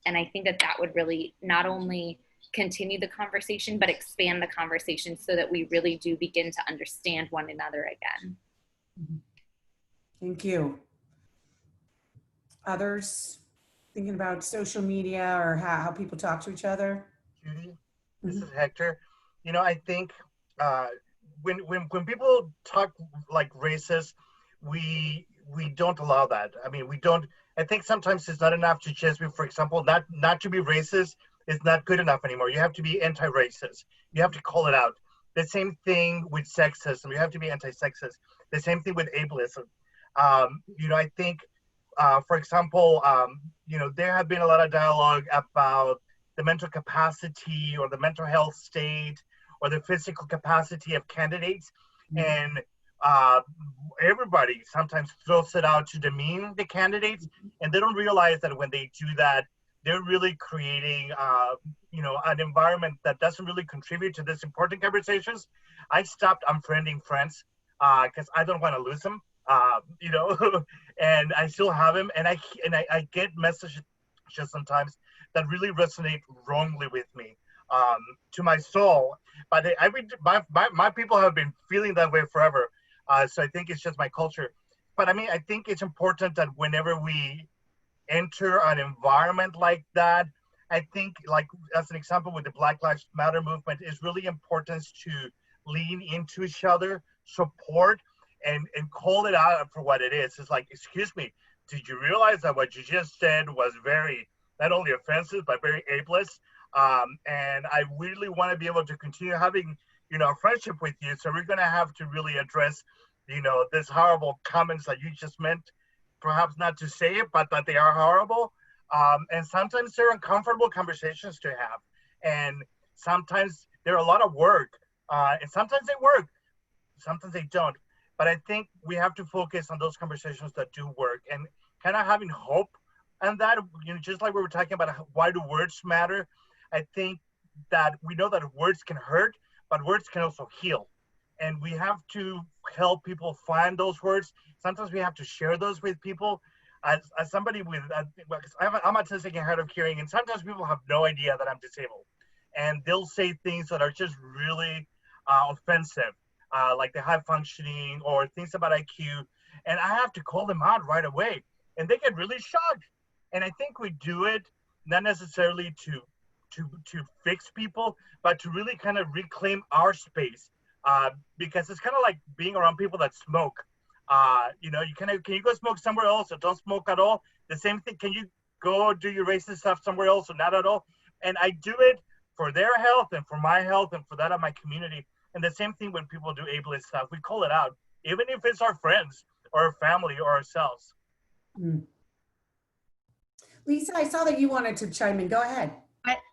And I think that would really not only continue the conversation, but expand the conversation so that we really do begin to understand one another again. Thank you. Others thinking about social media or how people talk to each other? Judy, this is Héctor. You know, I think when people talk like racist, we don't allow that. I mean, we don't. I think sometimes it's not enough to just be, for example, not to be racist is not good enough anymore. You have to be anti-racist. You have to call it out. The same thing with sexism. You have to be anti-sexist. The same thing with ableism. You know, I think, for example, you know, there have been a lot of dialogue about the mental capacity or the mental health state or the physical capacity of candidates. And everybody sometimes throws it out to demean the candidates, and they don't realize that when they do that, they're really creating, you know, an environment that doesn't really contribute to this important conversations. I stopped unfriending friends because I don't want to lose them, you know, and I still have them, and I get messages sometimes that really resonate wrongly with me, to my soul. But my people have been feeling that way forever. So I think it's just my culture. But I mean, I think it's important that whenever we enter an environment like that, I think, like as an example with the Black Lives Matter movement, it's really important to lean into each other, support, and call it out for what it is. It's like, excuse me, did you realize that what you just said was very, not only offensive, but very ableist? And I really want to be able to continue having, you know, a friendship with you. So we're going to have to really address, you know, this horrible comments that you just meant, perhaps not to say it, but that they are horrible. And sometimes they're uncomfortable conversations to have. And sometimes they're a lot of work, and sometimes they work, sometimes they don't. But I think we have to focus on those conversations that do work, and kind of having hope. And that, just like we were talking about why do words matter, I think that we know that words can hurt, but words can also heal. And we have to help people find those words. Sometimes we have to share those with people. As somebody with, I'm autistic and hard of hearing, and sometimes people have no idea that I'm disabled. And they'll say things that are just really offensive, like the high functioning or things about IQ. And I have to call them out right away. And they get really shocked. And I think we do it not necessarily to fix people, but to really kind of reclaim our space. Because it's kind of like being around people that smoke. Can you go smoke somewhere else or don't smoke at all? The same thing, can you go do your racist stuff somewhere else or not at all? And I do it for their health and for my health and for that of my community. And the same thing when people do ableist stuff, we call it out, even if it's our friends or our family or ourselves. Lisa, I saw that you wanted to chime in. Go ahead.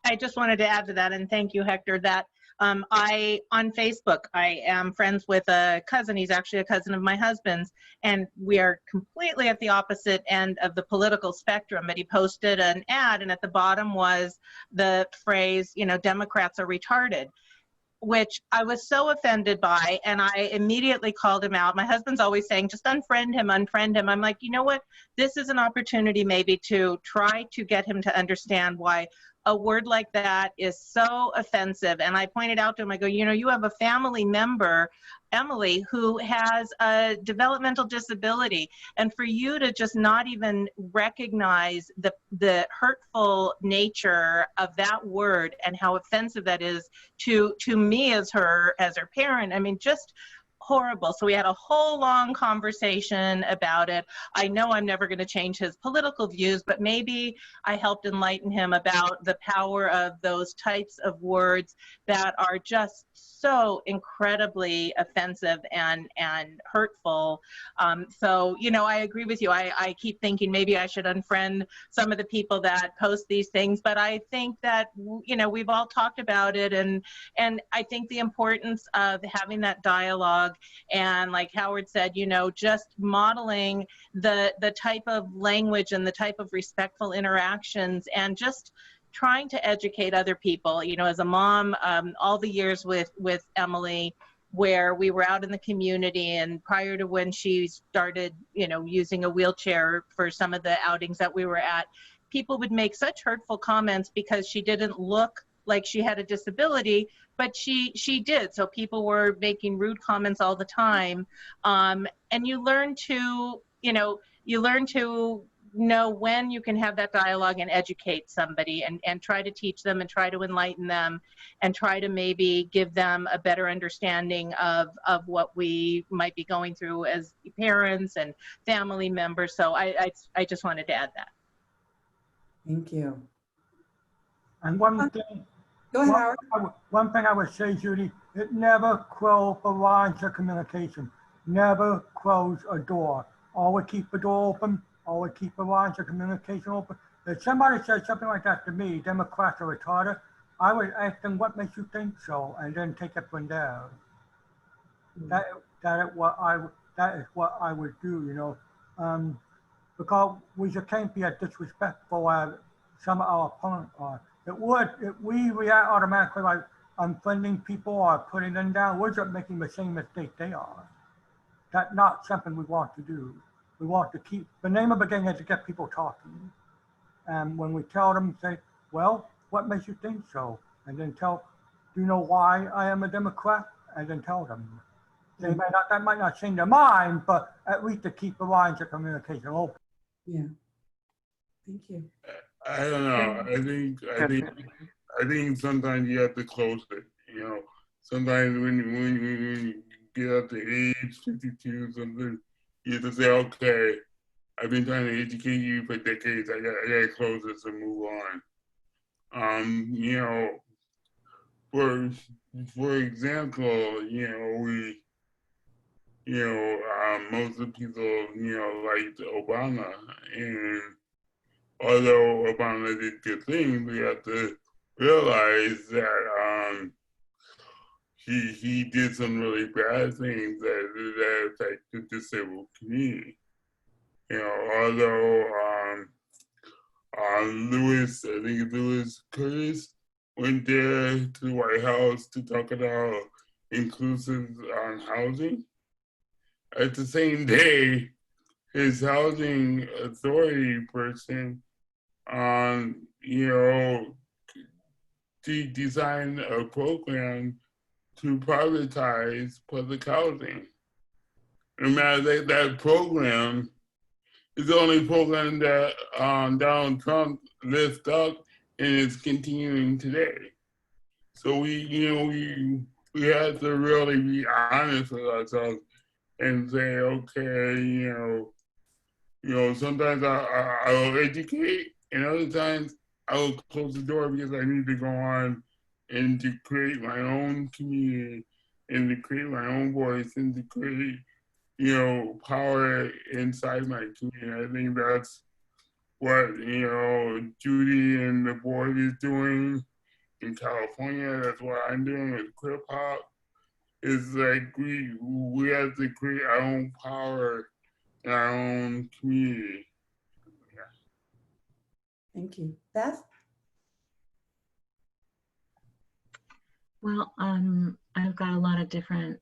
I just wanted to add to that, and thank you, Héctor, that on Facebook, I am friends with a cousin. He's actually a cousin of my husband's, and we are completely at the opposite end of the political spectrum. But he posted an ad, and at the bottom was the phrase, Democrats are retarded, which I was so offended by, and I immediately called him out. My husband's always saying, just unfriend him, unfriend him. I'm like, you know what? This is an opportunity maybe to try to get him to understand why a word like that is so offensive. And I pointed out to him, I go, you have a family member, Emily, who has a developmental disability. And for you to just not even recognize the hurtful nature of that word and how offensive that is to me as her parent, I mean, just horrible. So we had a whole long conversation about it. I know I'm never going to change his political views, but maybe I helped enlighten him about the power of those types of words that are just so incredibly offensive and hurtful. So, I agree with you. I keep thinking maybe I should unfriend some of the people that post these things, but I think that, we've all talked about it, and I think the importance of having that dialogue, and like Howard said, just modeling the type of language and the type of respectful interactions, and just trying to educate other people. As a mom, all the years with Emily, where we were out in the community, and prior to when she started, using a wheelchair for some of the outings that we were at, people would make such hurtful comments because she didn't look like she had a disability, but she did. So people were making rude comments all the time. And you learn to know when you can have that dialogue and educate somebody, and try to teach them and try to enlighten them, and try to maybe give them a better understanding of what we might be going through as parents and family members. So I just wanted to add that. Thank you. And one thing, Go ahead, Howard. one thing I would say, Judy, it never close the lines of communication. Never close a door. Always keep the door open. Always keep the lines of communication open. If somebody says something like that to me, Democrats are retarded, I would ask them, what makes you think so? And then take it from there. That is what I would do, because we just can't be as disrespectful as some of our opponents are. If we react automatically like unfriending people or putting them down, we're just making the same mistake they are. That's not something we want to do. We want to keep, the name of the game is to get people talking. And when we tell them, say, well, what makes you think so? And then do you know why I am a Democrat? And then tell them. They that might not change their mind, but at least to keep the lines of communication open. Yeah. Thank you. I don't know. I think sometimes you have to close it. Sometimes when you get up to age 52 something, you have to say, okay, I've been trying to educate you for decades. I gotta close this and move on. For example, most of the people, liked Obama, and although Obama did good things, we have to realize that he did some really bad things that affect the disabled community. You know, although Lewis, I think Lewis Curtis, went there to the White House to talk about inclusive housing. At the same day, his housing authority person, you know, designed a program to privatize public housing. No matter that program is the only program that Donald Trump lifted up and is continuing today. So we have to really be honest with ourselves and say, okay, you know, sometimes I will educate, and other times I will close the door because I need to go on and to create my own community and to create my own voice and to create, you know, power inside my community. I think that's what, you know, Judy and the board is doing in California. That's what I'm doing with Crip Hop. It's like we have to create our own power in our own community. Yeah. Thank you. Beth? Well, I've got a lot of different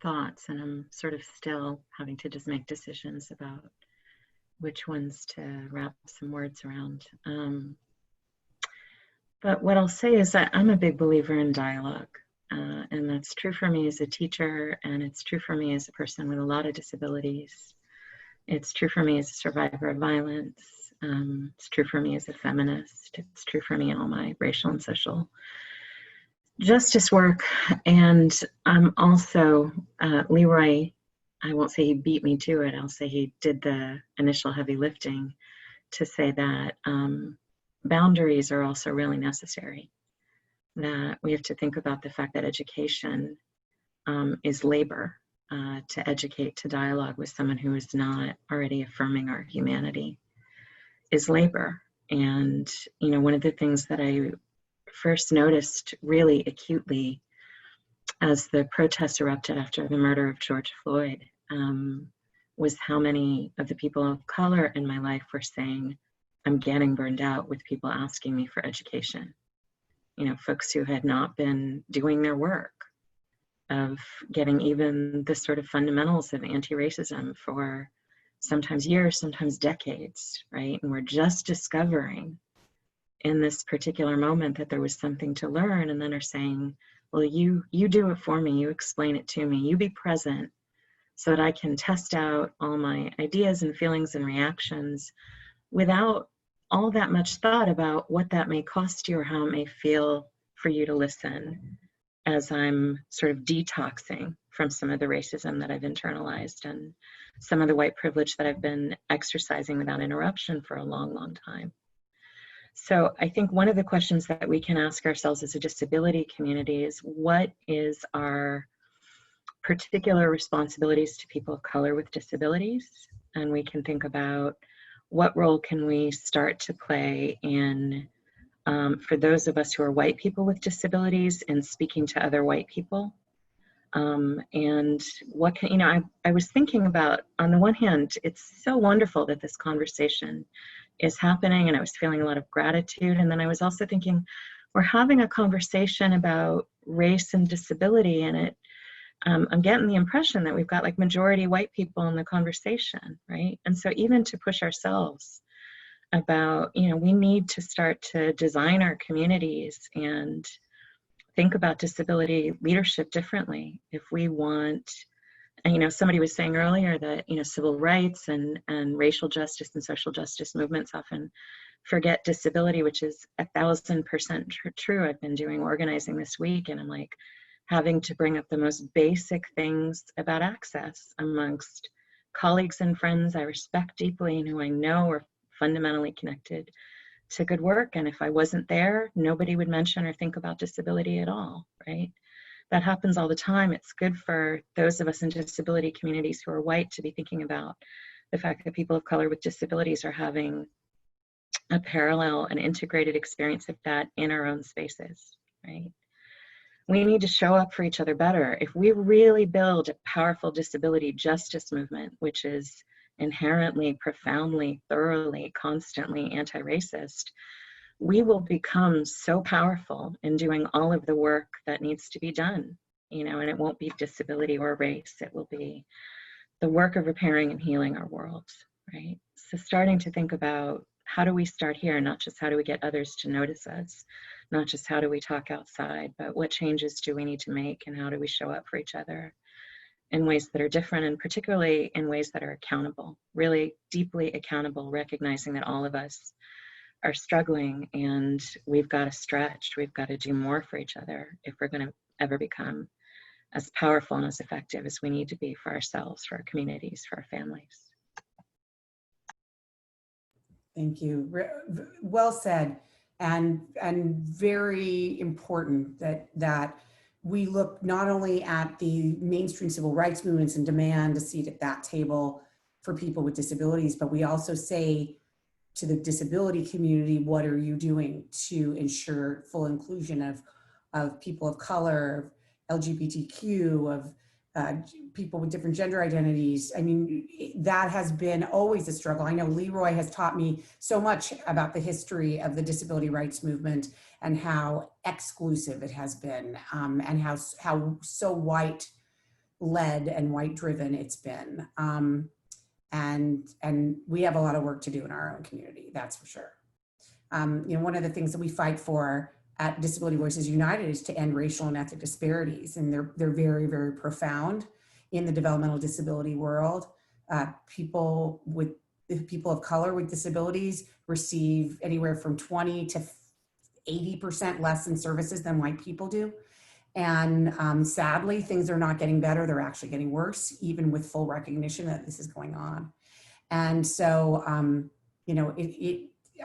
thoughts, and I'm sort of still having to just make decisions about which ones to wrap some words around. But what I'll say is that I'm a big believer in dialogue, and that's true for me as a teacher, and it's true for me as a person with a lot of disabilities. It's true for me as a survivor of violence. It's true for me as a feminist. It's true for me in all my racial and social justice work. And I'm also, Leroy, I won't say he beat me to it, I'll say he did the initial heavy lifting to say that boundaries are also really necessary. That we have to think about the fact that education is labor. To educate, to dialogue with someone who is not already affirming our humanity is labor. And, you know, one of the things that I first noticed really acutely as the protests erupted after the murder of George Floyd was how many of the people of color in my life were saying, I'm getting burned out with people asking me for education. You know, folks who had not been doing their work of getting even the sort of fundamentals of anti-racism for sometimes years, sometimes decades, right? And we're just discovering in this particular moment that there was something to learn, and then are saying, well, you do it for me, you explain it to me, you be present so that I can test out all my ideas and feelings and reactions without all that much thought about what that may cost you or how it may feel for you to listen, as I'm sort of detoxing from some of the racism that I've internalized and some of the white privilege that I've been exercising without interruption for a long, long time. So I think one of the questions that we can ask ourselves as a disability community is, what is our particular responsibilities to people of color with disabilities? And we can think about what role can we start to play in for those of us who are white people with disabilities and speaking to other white people. And what can, you know, I was thinking about, on the one hand, it's so wonderful that this conversation is happening, and I was feeling a lot of gratitude. And then I was also thinking, we're having a conversation about race and disability, and it, I'm getting the impression that we've got like majority white people in the conversation, right? And so even to push ourselves about, you know, we need to start to design our communities and think about disability leadership differently if we want. And, you know, somebody was saying earlier that, you know, civil rights and racial justice and social justice movements often forget disability, which is 1,000% true. I've been doing organizing this week, and I'm like having to bring up the most basic things about access amongst colleagues and friends I respect deeply and who I know are fundamentally connected to good work. And if I wasn't there, nobody would mention or think about disability at all, right? That happens all the time. It's good for those of us in disability communities who are white to be thinking about the fact that people of color with disabilities are having a parallel and integrated experience of that in our own spaces, right? We need to show up for each other better. If we really build a powerful disability justice movement, which is inherently, profoundly, thoroughly, constantly anti-racist, we will become so powerful in doing all of the work that needs to be done, you know, and it won't be disability or race. It will be the work of repairing and healing our world, right? So starting to think about how do we start here, not just how do we get others to notice us, not just how do we talk outside, but what changes do we need to make and how do we show up for each other in ways that are different, and particularly in ways that are accountable, really deeply accountable, recognizing that all of us are struggling and we've got to stretch, we've got to do more for each other if we're going to ever become as powerful and as effective as we need to be for ourselves, for our communities, for our families. Thank you. Well said, and very important that we look not only at the mainstream civil rights movements and demand a seat at that table for people with disabilities, but we also say to the disability community, what are you doing to ensure full inclusion of people of color, LGBTQ, of people with different gender identities? I mean, that has been always a struggle. I know Leroy has taught me so much about the history of the disability rights movement and how exclusive it has been, and how so white-led and white-driven it's been. And we have a lot of work to do in our own community, that's for sure. You know, one of the things that we fight for at Disability Voices United is to end racial and ethnic disparities, and they're very, very profound in the developmental disability world. People of color with disabilities receive anywhere from 20 to 80% less in services than white people do. And sadly, things are not getting better. They're actually getting worse, even with full recognition that this is going on. And so, you know,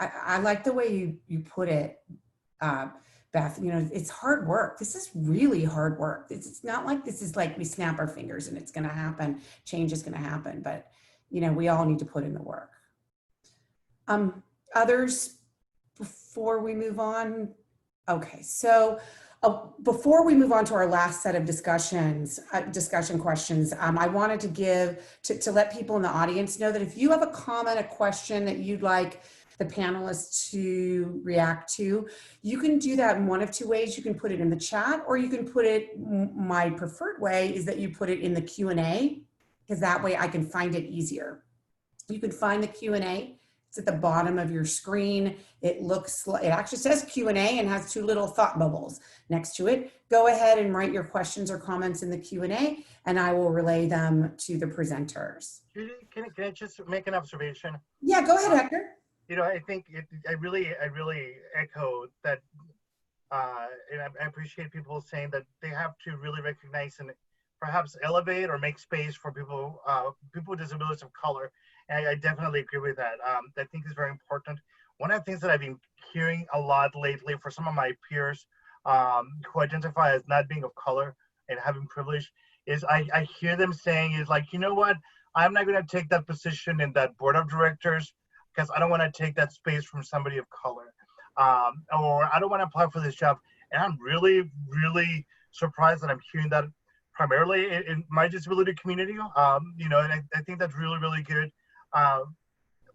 I like the way you put it, Beth. You know, it's hard work. This is really hard work. It's not like this is like we snap our fingers and it's going to happen. Change is going to happen. But, you know, we all need to put in the work. Others, before we move on? Okay, so before we move on to our last set of discussion questions, I wanted to let people in the audience know that if you have a comment, a question that you'd like the panelists to react to, you can do that in one of two ways. You can put it in the chat, or you can put it, my preferred way is that you put it in the Q&A, because that way I can find it easier. You can find the Q&A. It's at the bottom of your screen. It actually says Q&A and has two little thought bubbles next to it. Go ahead and write your questions or comments in the Q&A, and I will relay them to the presenters. Judy, can I just make an observation? Yeah, go ahead, Héctor. You know, I think I really echo that, and I appreciate people saying that they have to really recognize and perhaps elevate or make space for people with disabilities of color. And I definitely agree with that. I think is very important. One of the things that I've been hearing a lot lately for some of my peers who identify as not being of color and having privilege is I hear them saying is like, you know what, I'm not going to take that position in that board of directors because I don't want to take that space from somebody of color, or I don't want to apply for this job. And I'm really, really surprised that I'm hearing that primarily in my disability community. You know, and I think that's really, really good.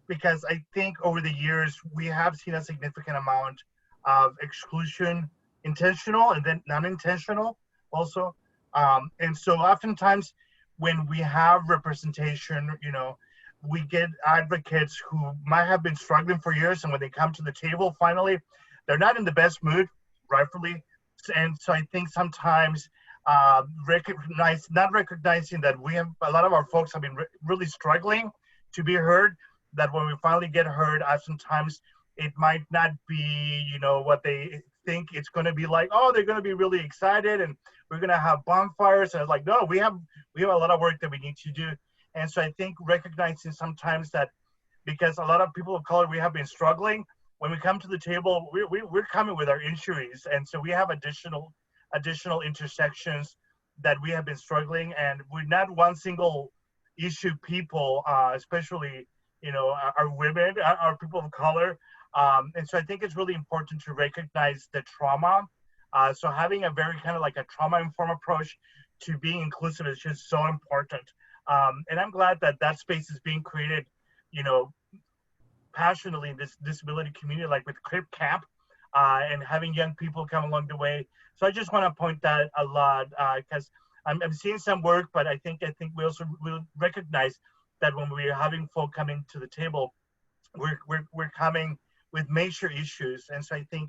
Because I think over the years, we have seen a significant amount of exclusion, intentional and then non-intentional also. And so oftentimes when we have representation, you know, we get advocates who might have been struggling for years, and when they come to the table, finally, they're not in the best mood, rightfully. And so I think sometimes not recognizing that we have, a lot of our folks have been really struggling to be heard, that when we finally get heard, oftentimes it might not be, you know, what they think it's going to be like. Oh, they're going to be really excited and we're going to have bonfires. And it's like, no, we have a lot of work that we need to do. And so I think recognizing sometimes that because a lot of people of color, we have been struggling, when we come to the table, we're coming with our injuries. And so we have additional intersections that we have been struggling, and we're not one single issue people, especially, you know, our women, our people of color. And so I think it's really important to recognize the trauma So having a very kind of like a trauma-informed approach to being inclusive is just so important. And I'm glad that that space is being created, you know, passionately in this disability community, like with Crip Camp, and having young people come along the way. So I just want to point that a lot, because I'm seeing some work, but I think we also will recognize that when we're having folk coming to the table, we're coming with major issues. And so I think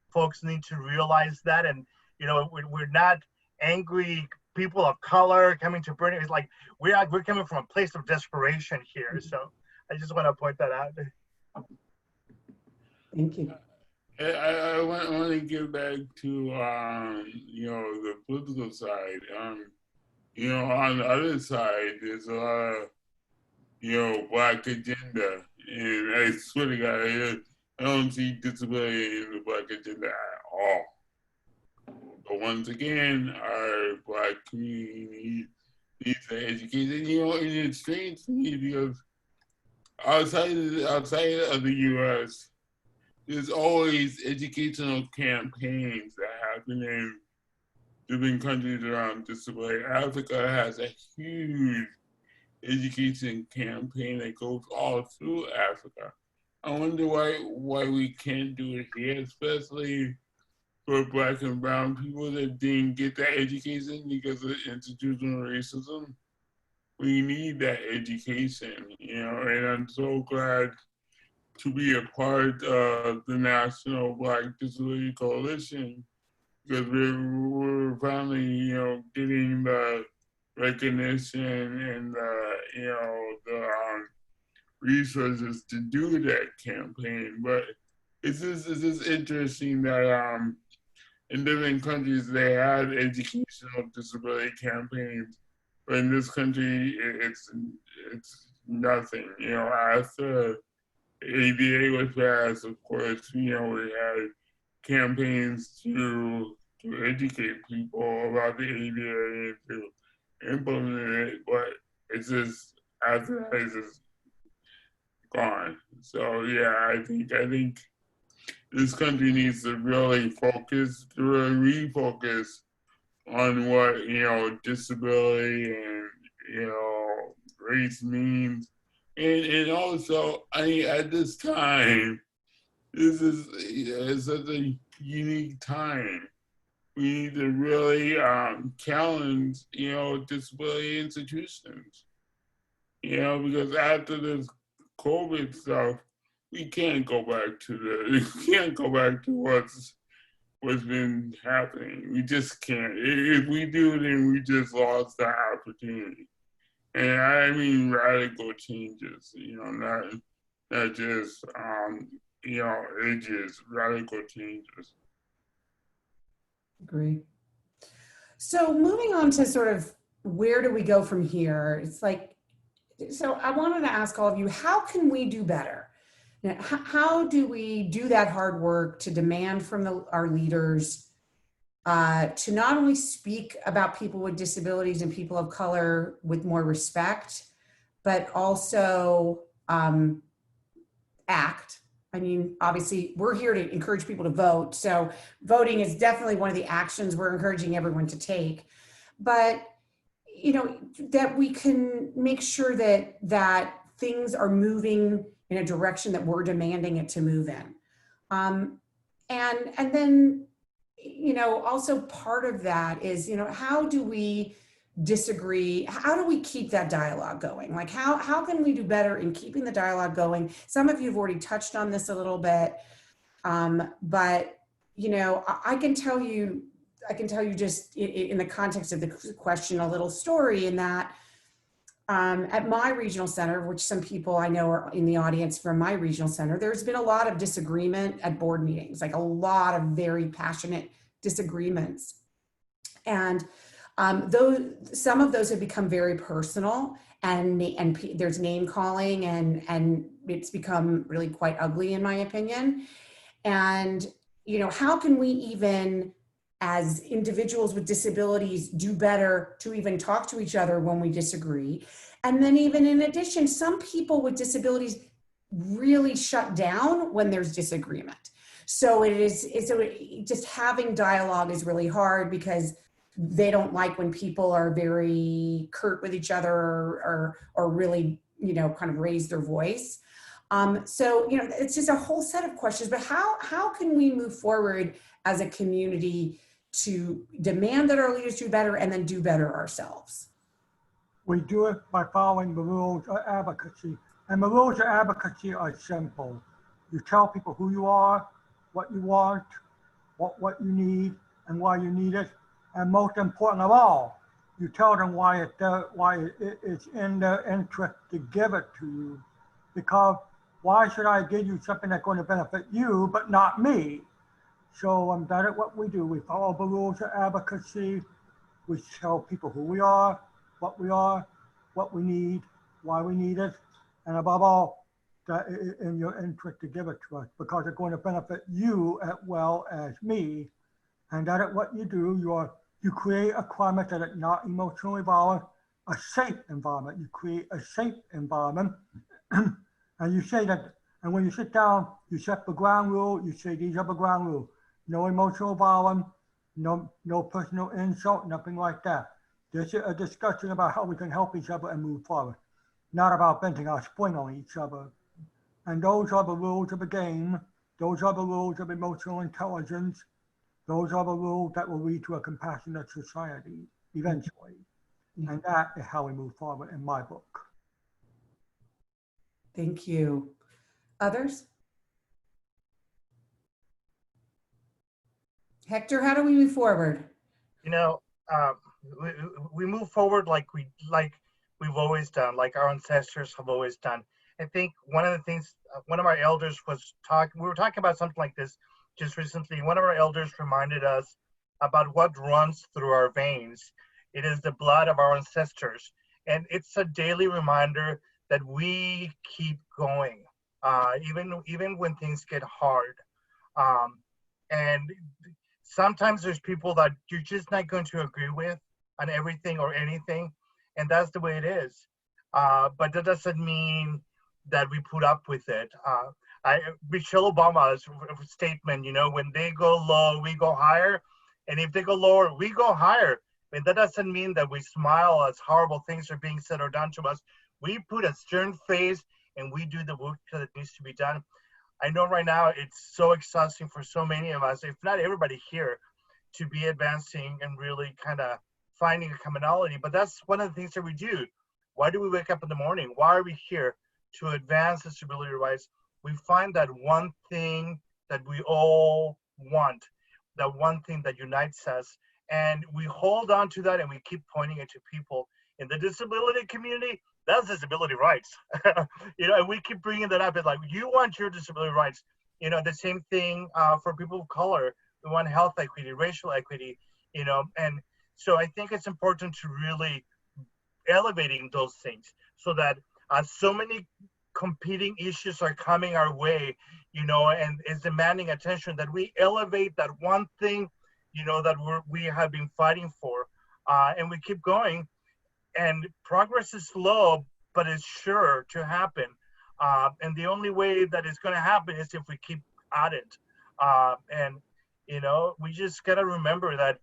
folks need to realize that. And, you know, we're not angry people of color coming to Bernie. It's like we're coming from a place of desperation here. So I just want to point that out. Thank you. I want to get back to, you know, the political side. You know, on the other side, there's a lot of, you know, Black agenda. And I swear to God, I don't see disability in the Black agenda at all. But once again, our Black community needs an education. You know, and it's strange to me because outside of the U.S., there's always educational campaigns that happen in different countries around disability. Africa has a huge education campaign that goes all through Africa. I wonder why we can't do it here, especially for Black and brown people that didn't get that education because of institutional racism. We need that education, you know, and I'm so glad to be a part of the National Black Disability Coalition, because we're finally, you know, getting the recognition and you know, the resources to do that campaign. But it's just interesting that in different countries they had educational disability campaigns, but in this country it's nothing. You know, after ADA was passed, of course, you know, we had campaigns to educate people about the ADA and to implement it, but it's just, after that, it's just gone. So yeah, I think this country needs to really refocus on what, you know, disability and, you know, race means. And also, I mean, at this time, this is, it's such a unique time. We need to really challenge, you know, disability institutions. You know, because after this COVID stuff, we can't go back to what's been happening. We just can't. If we do, then we just lost the opportunity. And I mean radical changes, you know, not just, you know, edges, radical changes. Agree. So moving on to sort of where do we go from here? It's like, so I wanted to ask all of you, how can we do better? Now, how do we do that hard work to demand from our leaders to not only speak about people with disabilities and people of color with more respect, but also act? I mean, obviously, we're here to encourage people to vote. So voting is definitely one of the actions we're encouraging everyone to take. But, you know, that we can make sure that things are moving in a direction that we're demanding it to move in. And then, you know, also part of that is, you know, how do we disagree? How do we keep that dialogue going? Like how can we do better in keeping the dialogue going? Some of you have already touched on this a little bit, but, you know, I can tell you just in the context of the question, a little story in that at my regional center, which some people I know are in the audience from my regional center, there's been a lot of disagreement at board meetings, like a lot of very passionate disagreements. And some of those have become very personal, and there's name calling, and it's become really quite ugly in my opinion. And, you know, how can we even as individuals with disabilities do better to even talk to each other when we disagree? And then even in addition, some people with disabilities really shut down when there's disagreement. So just having dialogue is really hard because they don't like when people are very curt with each other or really, kind of raise their voice. So, it's just a whole set of questions, but how can we move forward as a community to demand that our leaders do better and then do better ourselves? We do it by following the rules of advocacy. And the rules of advocacy are simple. You tell people who you are, what you want, what you need, and why you need it. And most important of all, you tell them why it's in their interest to give it to you. Because why should I give you something that's going to benefit you, but not me? So that is what we do. We follow the rules of advocacy. We tell people who we are, what we need, why we need it, and above all, that it is in your interest to give it to us because it's going to benefit you as well as me. And that is what you do. You create a climate that is not emotionally violent, a safe environment. You create a safe environment, and you say that. And when you sit down, you set the ground rule. You say these are the ground rules. No emotional violence, no personal insult, nothing like that. This is a discussion about how we can help each other and move forward, not about venting our spleen on each other. And those are the rules of the game. Those are the rules of emotional intelligence. Those are the rules that will lead to a compassionate society eventually. And that is how we move forward in my book. Thank you. Others? Héctor, how do we move forward? We move forward like we've always done, like our ancestors have always done. I think one of the things, one of our elders we were talking about something like this just recently. One of our elders reminded us about what runs through our veins. It is the blood of our ancestors. And it's a daily reminder that we keep going, even when things get hard. And sometimes there's people that you're just not going to agree with on everything or anything, and that's the way it is. But that doesn't mean that we put up with it. Michelle Obama's statement, when they go low, we go higher, and if they go lower, we go higher. And that doesn't mean that we smile as horrible things are being said or done to us. We put a stern face and we do the work that needs to be done. I know right now it's so exhausting for so many of us, if not everybody here, to be advancing and really kind of finding a commonality. But that's one of the things that we do. Why do we wake up in the morning? Why are we here? To advance disability rights. We find that one thing that we all want, that one thing that unites us, and we hold on to that and we keep pointing it to people in the disability community. That's disability rights. And we keep bringing that up. It's like, you want your disability rights. The same thing for people of color. We want health equity, racial equity, and so I think it's important to really elevating those things so that so many competing issues are coming our way, and is demanding attention, that we elevate that one thing, that we have been fighting for, and we keep going. And progress is slow, but it's sure to happen. And the only way that it's going to happen is if we keep at it. And we just got to remember that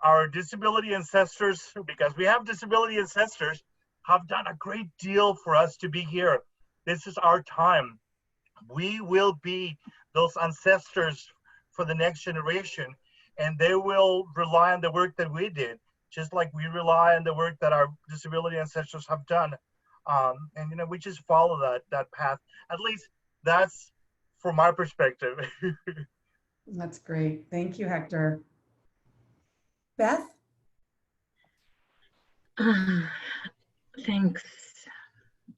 our disability ancestors, because we have disability ancestors, have done a great deal for us to be here. This is our time. We will be those ancestors for the next generation, and they will rely on the work that we did, just like we rely on the work that our disability ancestors have done. And we just follow that path. At least that's from my perspective. That's great. Thank you, Héctor. Beth? Thanks.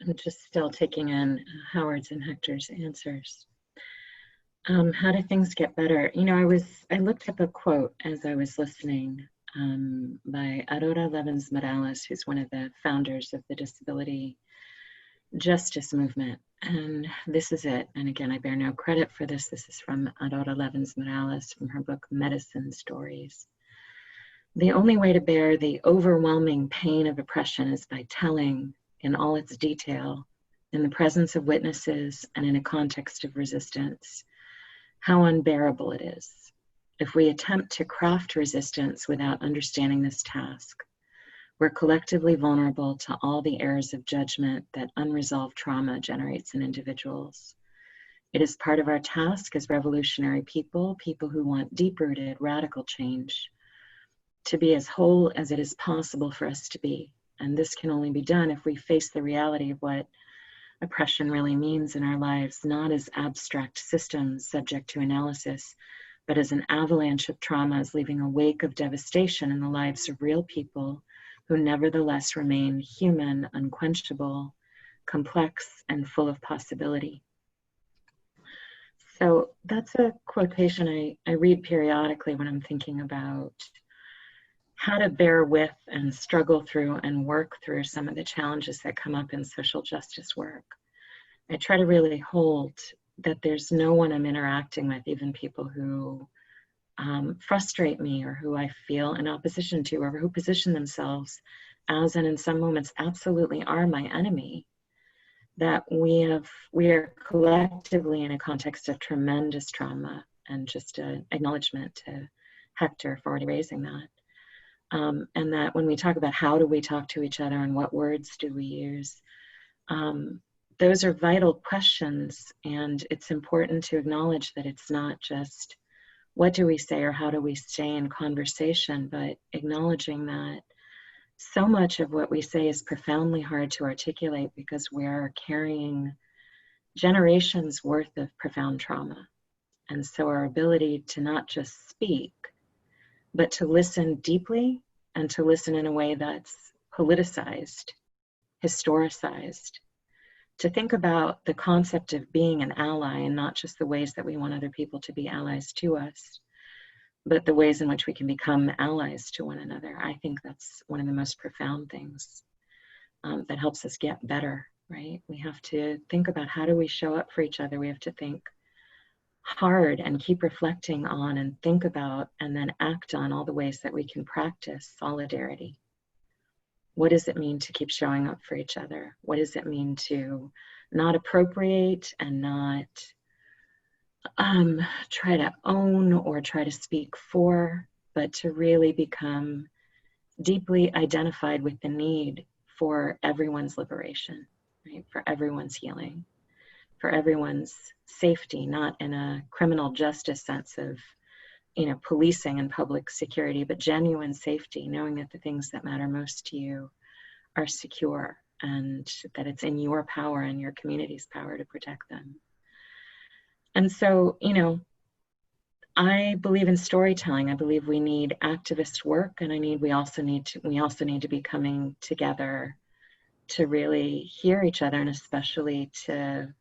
I'm just still taking in Howard's and Héctor's answers. How do things get better? I looked up a quote as I was listening by Aurora Levins Morales, who's one of the founders of the disability justice movement. And this is it. And again, I bear no credit for this. This is from Aurora Levins Morales from her book, Medicine Stories. The only way to bear the overwhelming pain of oppression is by telling in all its detail, in the presence of witnesses and in a context of resistance, how unbearable it is. If we attempt to craft resistance without understanding this task, we're collectively vulnerable to all the errors of judgment that unresolved trauma generates in individuals. It is part of our task as revolutionary people, people who want deep-rooted, radical change, to be as whole as it is possible for us to be. And this can only be done if we face the reality of what oppression really means in our lives, not as abstract systems subject to analysis, but as an avalanche of traumas leaving a wake of devastation in the lives of real people who nevertheless remain human, unquenchable, complex, and full of possibility. So that's a quotation I read periodically when I'm thinking about how to bear with and struggle through and work through some of the challenges that come up in social justice work. I try to really hold that there's no one I'm interacting with, even people who frustrate me or who I feel in opposition to, or who position themselves as, and in some moments absolutely are, my enemy, that we are collectively in a context of tremendous trauma, and just an acknowledgement to Héctor for already raising that. And that when we talk about how do we talk to each other and what words do we use, those are vital questions, and it's important to acknowledge that it's not just what do we say or how do we stay in conversation, but acknowledging that so much of what we say is profoundly hard to articulate because we're carrying generations worth of profound trauma. And so our ability to not just speak, but to listen deeply and to listen in a way that's politicized, historicized, to think about the concept of being an ally and not just the ways that we want other people to be allies to us, but the ways in which we can become allies to one another. I think that's one of the most profound things that helps us get better, right? We have to think about how do we show up for each other. We have to think hard and keep reflecting on and think about and then act on all the ways that we can practice solidarity. What does it mean to keep showing up for each other? What does it mean to not appropriate and not try to own or try to speak for, but to really become deeply identified with the need for everyone's liberation, right? For everyone's healing, for everyone's safety, not in a criminal justice sense of, policing and public security, but genuine safety, knowing that the things that matter most to you are secure and that it's in your power and your community's power to protect them. And so, I believe in storytelling. I believe we need activist work, and we also need to be coming together to really hear each other, and especially to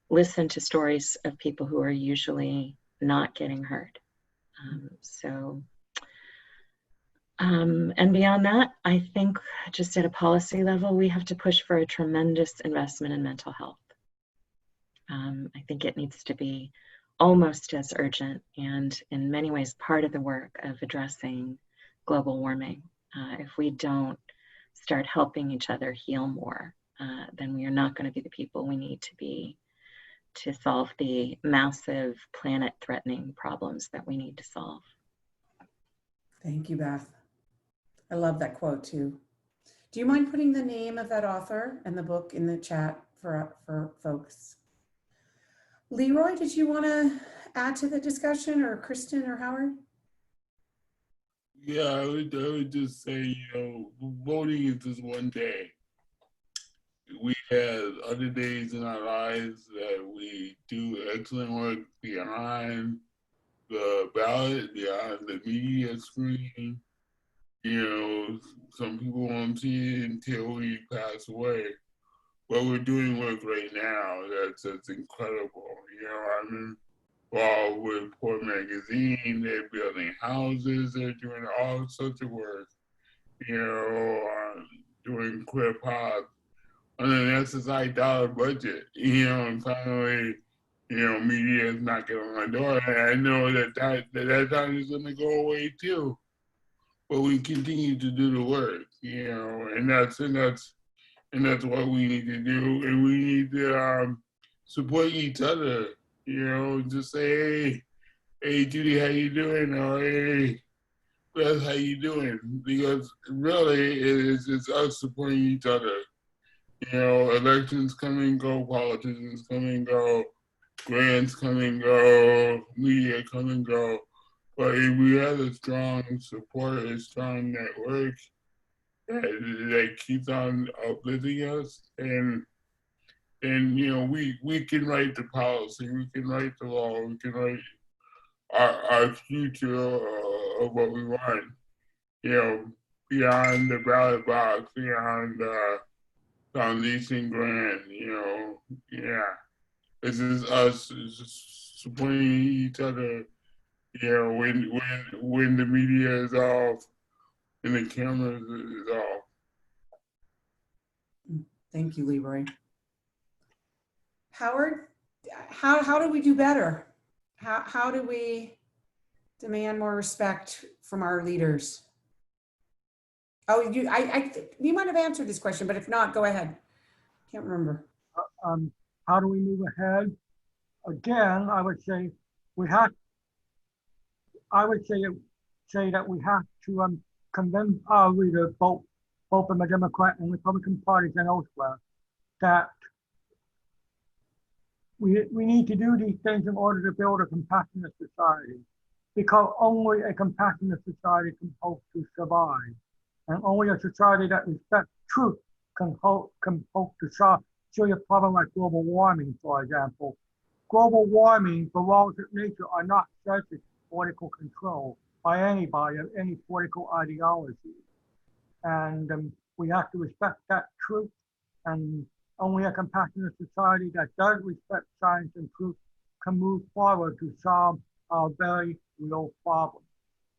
listen to stories of people who are usually not getting heard. And beyond that, I think just at a policy level, we have to push for a tremendous investment in mental health. I think it needs to be almost as urgent and in many ways part of the work of addressing global warming. If we don't start helping each other heal more, then we are not going to be the people we need to be to solve the massive planet-threatening problems that we need to solve. Thank you, Beth. I love that quote too. Do you mind putting the name of that author and the book in the chat for folks? Leroy, did you want to add to the discussion, or Kristen or Howard? Yeah, I would just say, voting is just one day. We have other days in our lives that we do excellent work behind the ballot, behind the media screen. Some people won't see it until we pass away. But we're doing work right now that's incredible. I'm involved with Port Magazine. They're building houses. They're doing all sorts of work. Doing queer pop on an SSI dollar budget. And finally, media is knocking on my door. And I know that time is going to go away too. But we continue to do the work. And that's what we need to do, and we need to support each other You know, just say, hey, Judy, how you doing? Or hey, Beth, how you doing? Because really, it's us supporting each other. You know, elections come and go, politicians come and go, grants come and go, media come and go. But if we have a strong support, a strong network that keeps on uplifting us, and you know, we can write the policy, we can write the law, we can write our future of what we want. You know, beyond the ballot box, beyond the foundation grant. You know, yeah, this is us supporting each other. You know, when the media is off and the cameras is off. Thank you, Leroy. Howard, how do we do better? How do we demand more respect from our leaders? Oh, you might have answered this question, but if not, go ahead. Can't remember. How do we move ahead? Again, I would say we have. I would say that we have to convince our leaders, both in the Democrat and Republican parties and elsewhere, that we need to do these things in order to build a compassionate society, because only a compassionate society can hope to survive, and only a society that respects truth can hope to solve a problem like global warming, for example. Global warming, the laws of nature are not subject to political control by anybody of any political ideology. And we have to respect that truth, and only a compassionate society that does respect science and truth can move forward to solve our very real problem.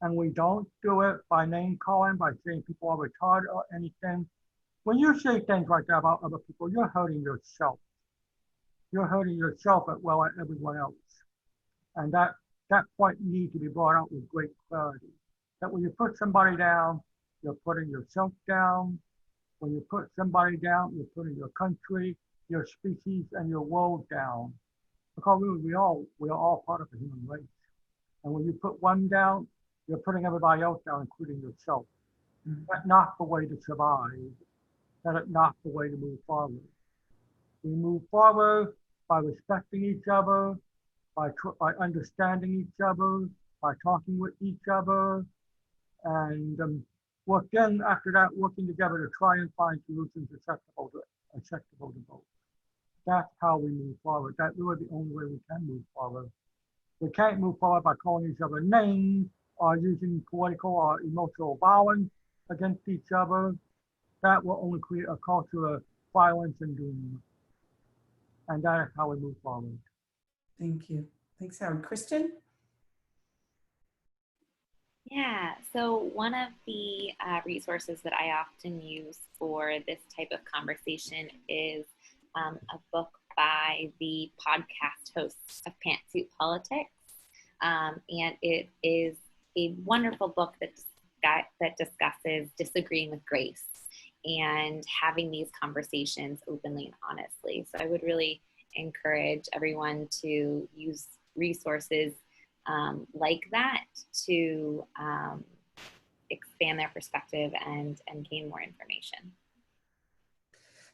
And we don't do it by name calling, by saying people are retarded or anything. When you say things like that about other people, you're hurting yourself. You're hurting yourself as well as everyone else. And that point needs to be brought out with great clarity. That when you put somebody down, you're putting yourself down. When you put somebody down, you're putting your country, your species, and your world down. Because really, we are all part of the human race. And when you put one down, you're putting everybody else down, including yourself. That's not the way to survive. That is not the way to move forward. We move forward by respecting each other, by understanding each other, by talking with each other, and after that, working together to try and find solutions acceptable to both. That's how we move forward. That's really the only way we can move forward. We can't move forward by calling each other names or using political or emotional violence against each other. That will only create a culture of violence and doom. And that is how we move forward. Thank you. Thanks, Howard. Kristen? Yeah, so one of the resources that I often use for this type of conversation is a book by the podcast hosts of Pantsuit Politics. And it is a wonderful book that discusses disagreeing with grace and having these conversations openly and honestly. So I would really encourage everyone to use resources like that to expand their perspective and gain more information.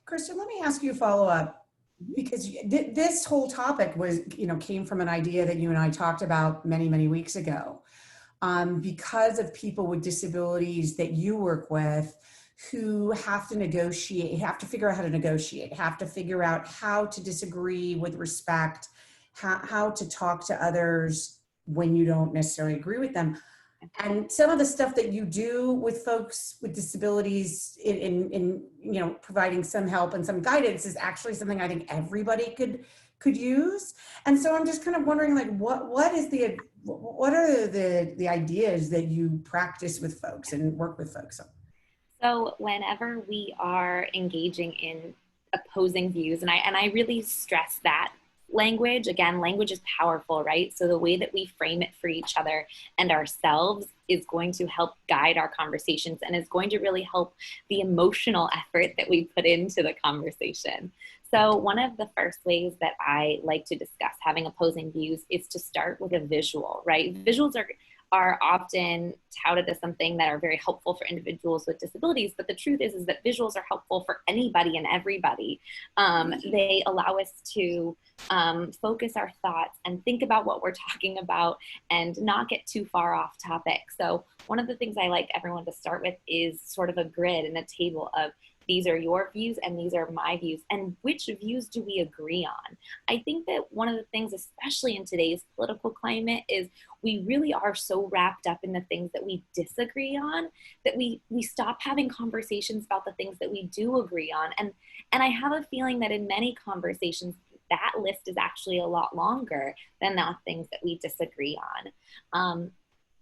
Kristen, let me ask you a follow-up, because this whole topic was, came from an idea that you and I talked about many, many weeks ago. Because of people with disabilities that you work with who have to negotiate, have to figure out how to negotiate, have to figure out how to disagree with respect, how to talk to others when you don't necessarily agree with them. And some of the stuff that you do with folks with disabilities in providing some help and some guidance is actually something I think everybody could use. And so I'm just kind of wondering, like, what are the ideas that you practice with folks and work with folks on? So whenever we are engaging in opposing views, and I really stress that language is powerful, right? So the way that we frame it for each other and ourselves is going to help guide our conversations and is going to really help the emotional effort that we put into the conversation. So one of the first ways that I like to discuss having opposing views is to start with a visual, right? Visuals are often touted as something that are very helpful for individuals with disabilities, but the truth is that visuals are helpful for anybody and everybody. They allow us to focus our thoughts and think about what we're talking about and not get too far off topic. So one of the things I like everyone to start with is sort of a grid and a table of these are your views and these are my views, and which views do we agree on? I think that one of the things, especially in today's political climate, is we really are so wrapped up in the things that we disagree on that we stop having conversations about the things that we do agree on. And I have a feeling that in many conversations, that list is actually a lot longer than the things that we disagree on.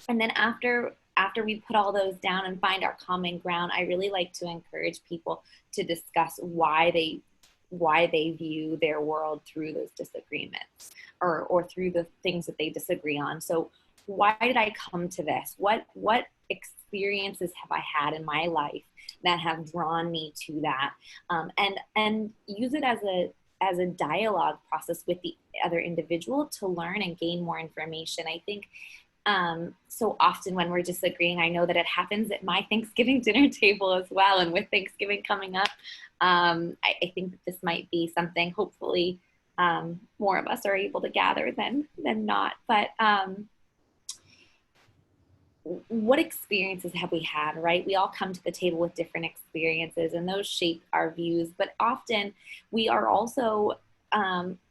And then after we put all those down and find our common ground, I really like to encourage people to discuss why they view their world through those disagreements or through the things that they disagree on. So why did I come to this? What experiences have I had in my life that have drawn me to that? And use it as a dialogue process with the other individual to learn and gain more information. I think so often when we're disagreeing, I know that it happens at my Thanksgiving dinner table as well. And with Thanksgiving coming up, I think that this might be something, hopefully more of us are able to gather than not. But what experiences have we had, right? We all come to the table with different experiences and those shape our views, but often we are also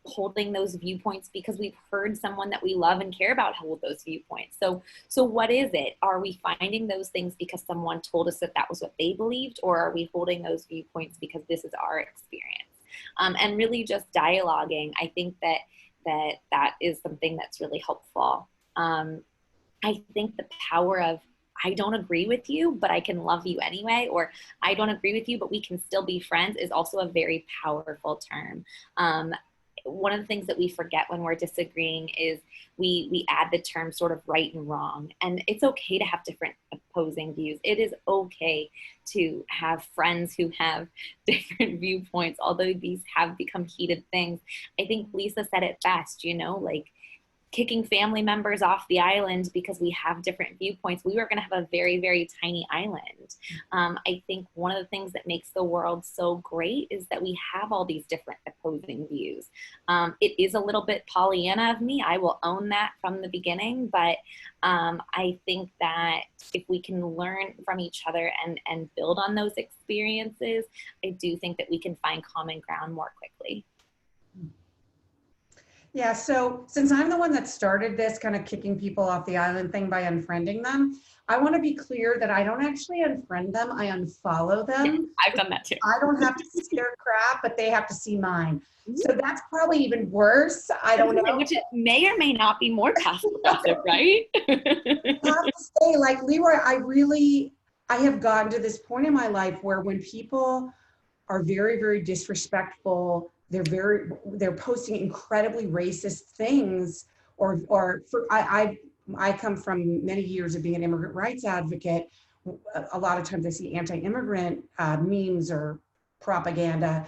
holding those viewpoints because we've heard someone that we love and care about hold those viewpoints. So what is it? Are we finding those things because someone told us that was what they believed, or are we holding those viewpoints because this is our experience? And really just dialoguing, I think that is something that's really helpful. I think the power of I don't agree with you, but I can love you anyway, or I don't agree with you, but we can still be friends is also a very powerful term. One of the things that we forget when we're disagreeing is we add the term sort of right and wrong. And it's okay to have different opposing views. It is okay to have friends who have different viewpoints, although these have become heated things. I think Lisa said it best, like kicking family members off the island because we have different viewpoints. We were going to have a very, very tiny island. I think one of the things that makes the world so great is that we have all these different opposing views. It is a little bit Pollyanna of me. I will own that from the beginning, but I think that if we can learn from each other and build on those experiences, I do think that we can find common ground more quickly. Yeah, so since I'm the one that started this kind of kicking people off the island thing by unfriending them, I want to be clear that I don't actually unfriend them, I unfollow them. I've done that too. I don't have to see their crap, but they have to see mine. So that's probably even worse. I don't know. Which may or may not be more passive aggressive, right? I have to say, like Leroy, I have gotten to this point in my life where when people are very, very disrespectful, they're posting incredibly racist things, I come from many years of being an immigrant rights advocate. A lot of times I see anti-immigrant memes or propaganda.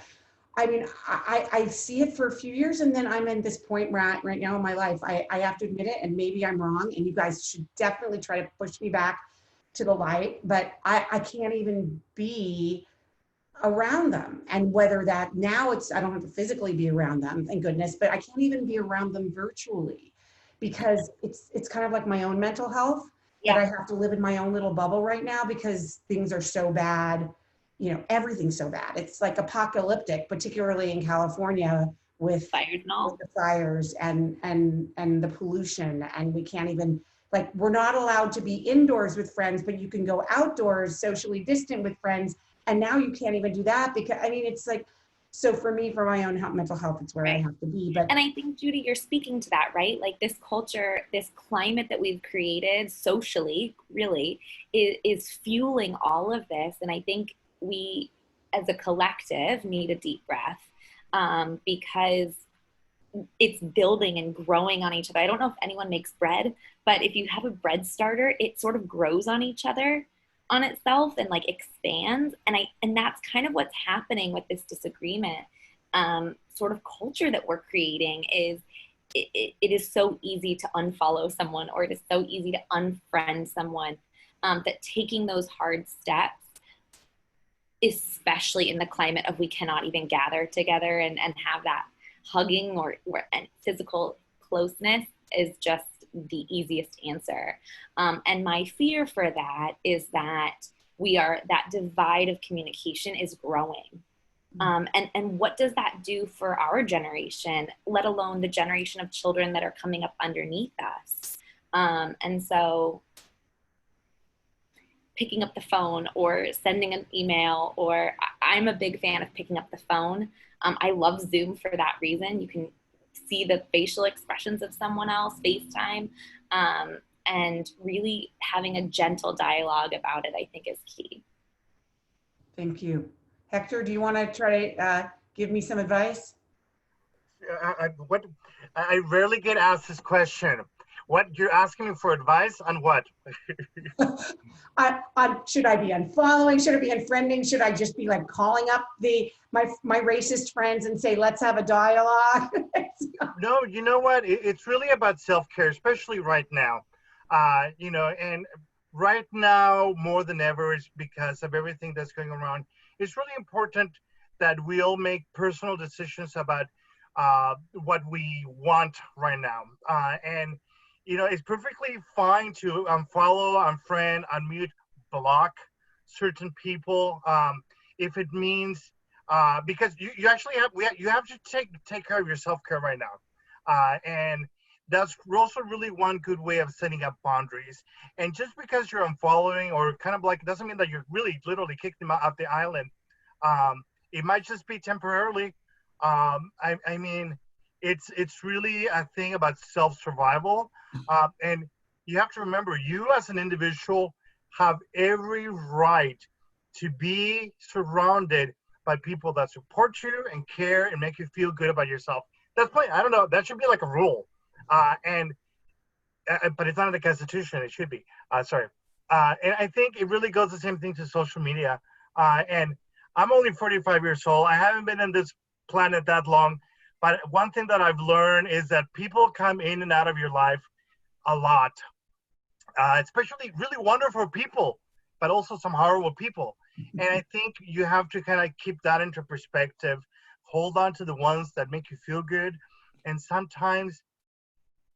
I mean, I see it for a few years, and then I'm in this point right now in my life. I have to admit it, and maybe I'm wrong, and you guys should definitely try to push me back to the light, but I can't even be around them. And whether that now I don't have to physically be around them, thank goodness, but I can't even be around them virtually because it's kind of like my own mental health that I have to live in my own little bubble right now because things are so bad, everything's so bad. It's like apocalyptic, particularly in California with the fires and the pollution, and we can't even, like, we're not allowed to be indoors with friends, but you can go outdoors socially distant with friends. And now you can't even do that because, it's like, so for me, for my own mental health, it's where I have to be. And I think, Judy, you're speaking to that, right? Like this culture, this climate that we've created socially, really, is fueling all of this. And I think we, as a collective, need a deep breath because it's building and growing on each other. I don't know if anyone makes bread, but if you have a bread starter, it sort of grows on each other, on itself, and like expands. And that's kind of what's happening with this disagreement. sort of culture that we're creating is it is so easy to unfollow someone, or it is so easy to unfriend someone, that taking those hard steps, especially in the climate of we cannot even gather together and have that hugging and physical closeness, is just the easiest answer. And my fear for that is that that divide of communication is growing. And what does that do for our generation, let alone the generation of children that are coming up underneath us? And so picking up the phone or sending an email, or I'm a big fan of picking up the phone. I love Zoom for that reason. You can see the facial expressions of someone else, FaceTime, and really having a gentle dialogue about it, I think, is key. Thank you. Héctor, do you want to try to give me some advice? I rarely get asked this question. What, you're asking me for advice on what? Should I be unfollowing? Should I be unfriending? Should I just be like calling up my racist friends and say, let's have a dialogue? No, you know what? It's really about self-care, especially right now. And right now, more than ever, is because of everything that's going around. It's really important that we all make personal decisions about what we want right now. And it's perfectly fine to unfollow, unfriend, unmute, block certain people if it means because you actually have to take care of your self-care right now, and that's also really one good way of setting up boundaries. And just because you're unfollowing or kind of like, doesn't mean that you're really literally kicked them out the island. It might just be temporarily. I mean, it's really a thing about self-survival. And you have to remember, you as an individual have every right to be surrounded by people that support you and care and make you feel good about yourself. That's fine. I don't know. That should be like a rule. But it's not in the Constitution. It should be. And I think it really goes the same thing to social media. And I'm only 45 years old. I haven't been in this planet that long. But one thing that I've learned is that people come in and out of your life a lot, especially really wonderful people, but also some horrible people. And I think you have to kind of keep that into perspective, hold on to the ones that make you feel good, and sometimes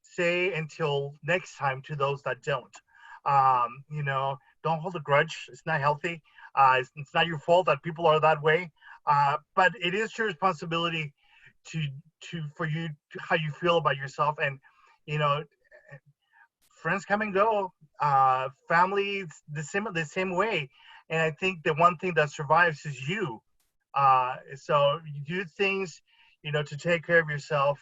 say until next time to those that don't. Don't hold a grudge. It's not healthy. It's not your fault that people are that way, but it is your responsibility for you to how you feel about yourself. And friends come and go, family the same way. And I think the one thing that survives is you. So you do things to take care of yourself.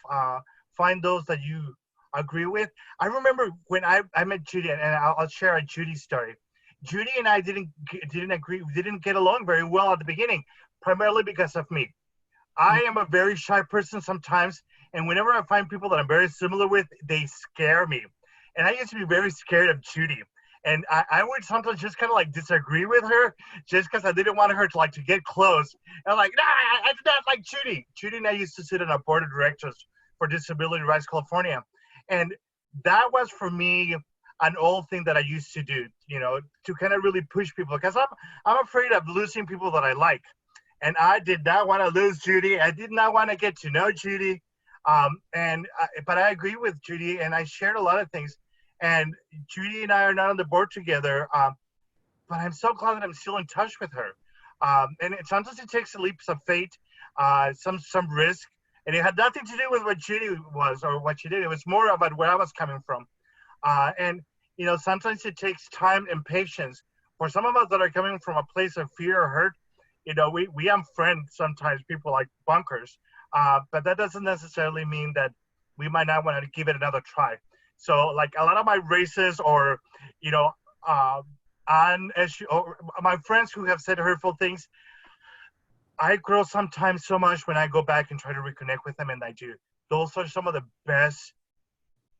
Find those that you agree with. I remember when I met Judy, and I'll share a Judy story. Judy and I didn't agree. We didn't get along very well at the beginning, primarily because of me. I am a very shy person sometimes, and whenever I find people that I'm very similar with, they scare me. And I used to be very scared of Judy. And I would sometimes just kind of like disagree with her just because I didn't want her to get close. And I'm like, nah, I do not like Judy. Judy and I used to sit on a board of directors for Disability Rights California. And that was for me an old thing that I used to do, to kind of really push people, because I'm afraid of losing people that I like. And I did not want to lose Judy. I did not want to get to know Judy. But I agree with Judy, and I shared a lot of things. And Judy and I are not on the board together, but I'm so glad that I'm still in touch with her. And sometimes it takes leaps of faith, some risk. And it had nothing to do with what Judy was or what she did. It was more about where I was coming from. Sometimes it takes time and patience. For some of us that are coming from a place of fear or hurt, we unfriend sometimes people like bunkers, but that doesn't necessarily mean that we might not want to give it another try. So like a lot of my races or, my friends who have said hurtful things, I grow sometimes so much when I go back and try to reconnect with them, and I do. Those are some of the best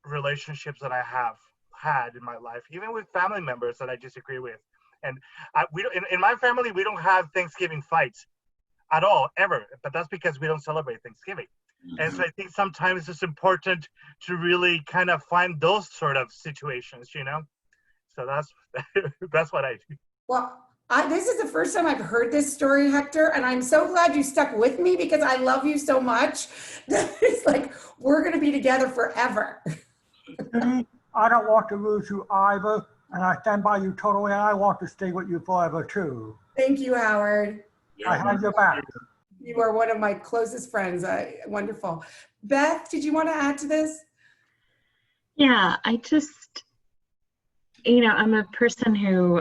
relationships that I have had in my life, even with family members that I disagree with. And in my family, we don't have Thanksgiving fights. at all, ever. But that's because we don't celebrate Thanksgiving. And so I think sometimes it's important to really kind of find those sort of situations, you know? So that's what I do. Well, this is the first time I've heard this story, Héctor, and I'm so glad you stuck with me because I love you so much. It's like, we're going to be together forever. I don't want to lose you either, and I stand by you totally, and I want to stay with you forever too. Thank you, Howard. I have your back. You are one of my closest friends. Wonderful. Beth, did you want to add to this? Yeah, I just, you know, I'm a person who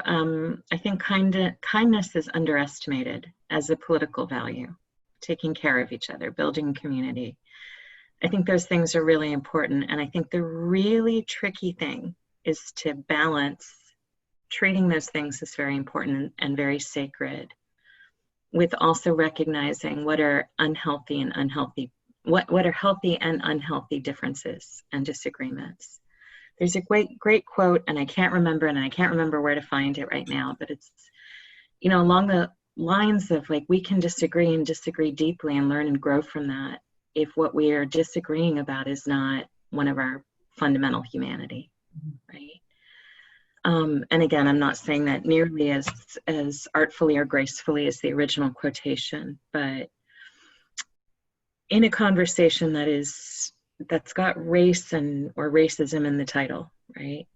I think kindness is underestimated as a political value, taking care of each other, building community. I think those things are really important. And I think the really tricky thing is to balance treating those things as very important and very sacred, with also recognizing what are unhealthy and unhealthy, what are healthy and unhealthy differences and disagreements. There's a great quote, and I can't remember where to find it right now, but it's, you know, along the lines of like, we can disagree and disagree deeply and learn and grow from that if what we are disagreeing about is not one of our fundamental humanity, right? And again, I'm not saying that nearly as artfully or gracefully as the original quotation, but in a conversation that's got race or racism in the title, right?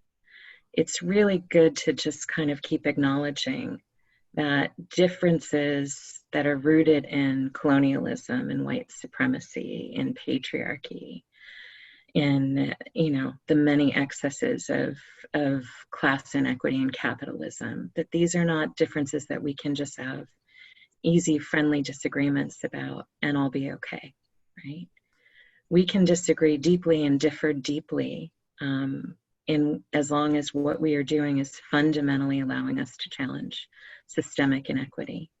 It's really good to just kind of keep acknowledging that differences that are rooted in colonialism and white supremacy and patriarchy, in, you know, the many excesses of class inequity and capitalism, that these are not differences that we can just have easy, friendly disagreements about and all be okay, right? We can disagree deeply and differ deeply in as long as what we are doing is fundamentally allowing us to challenge systemic inequity.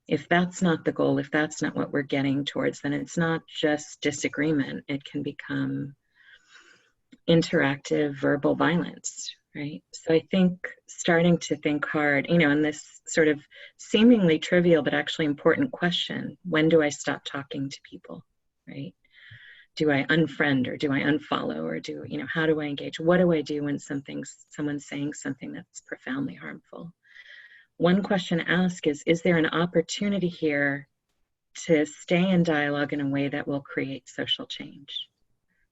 If that's not the goal, if that's not what we're getting towards, then it's not just disagreement. It can become interactive verbal violence, right? So I think starting to think hard, you know, in this sort of seemingly trivial but actually important question, when do I stop talking to people, right? Do I unfriend or do I unfollow, or do, you know, how do I engage? What do I do when someone's saying something that's profoundly harmful? One question to ask is there an opportunity here to stay in dialogue in a way that will create social change?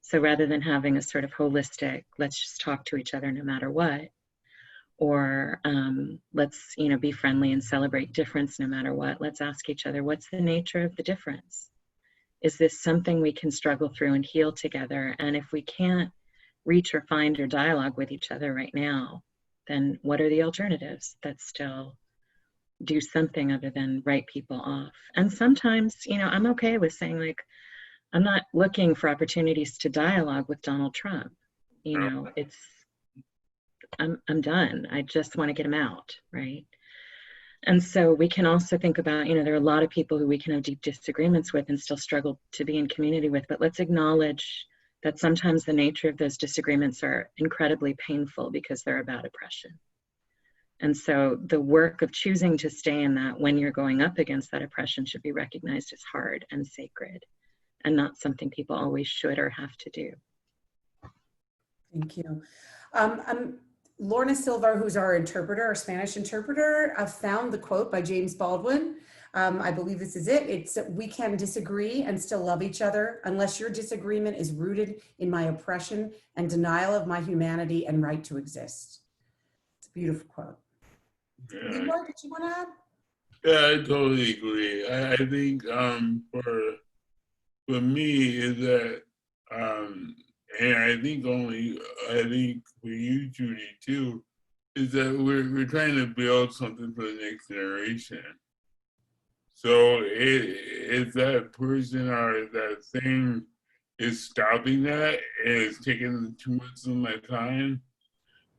So rather than having a sort of holistic, let's just talk to each other no matter what, or let's, you know, be friendly and celebrate difference no matter what, let's ask each other, what's the nature of the difference? Is this something we can struggle through and heal together? And if we can't reach or find or dialogue with each other right now, then what are the alternatives that still do something other than write people off? And sometimes, you know, I'm okay with saying, like, I'm not looking for opportunities to dialogue with Donald Trump. You know, I'm done. I just want to get him out, right? And so we can also think about, you know, there are a lot of people who we can have deep disagreements with and still struggle to be in community with, but let's acknowledge that sometimes the nature of those disagreements are incredibly painful because they're about oppression. And so the work of choosing to stay in that when you're going up against that oppression should be recognized as hard and sacred, and not something people always should or have to do. Thank you. Lorna Silva, who's our interpreter, our Spanish interpreter, found the quote by James Baldwin. I believe this is it. It's, we can disagree and still love each other unless your disagreement is rooted in my oppression and denial of my humanity and right to exist. It's a beautiful quote. Yeah. Leroy, did you want to add? Yeah, I totally agree. I think for me is that, and I think for you, Judy, too, is that we're trying to build something for the next generation. So if that person or that thing is stopping that and it's taking too much of my time,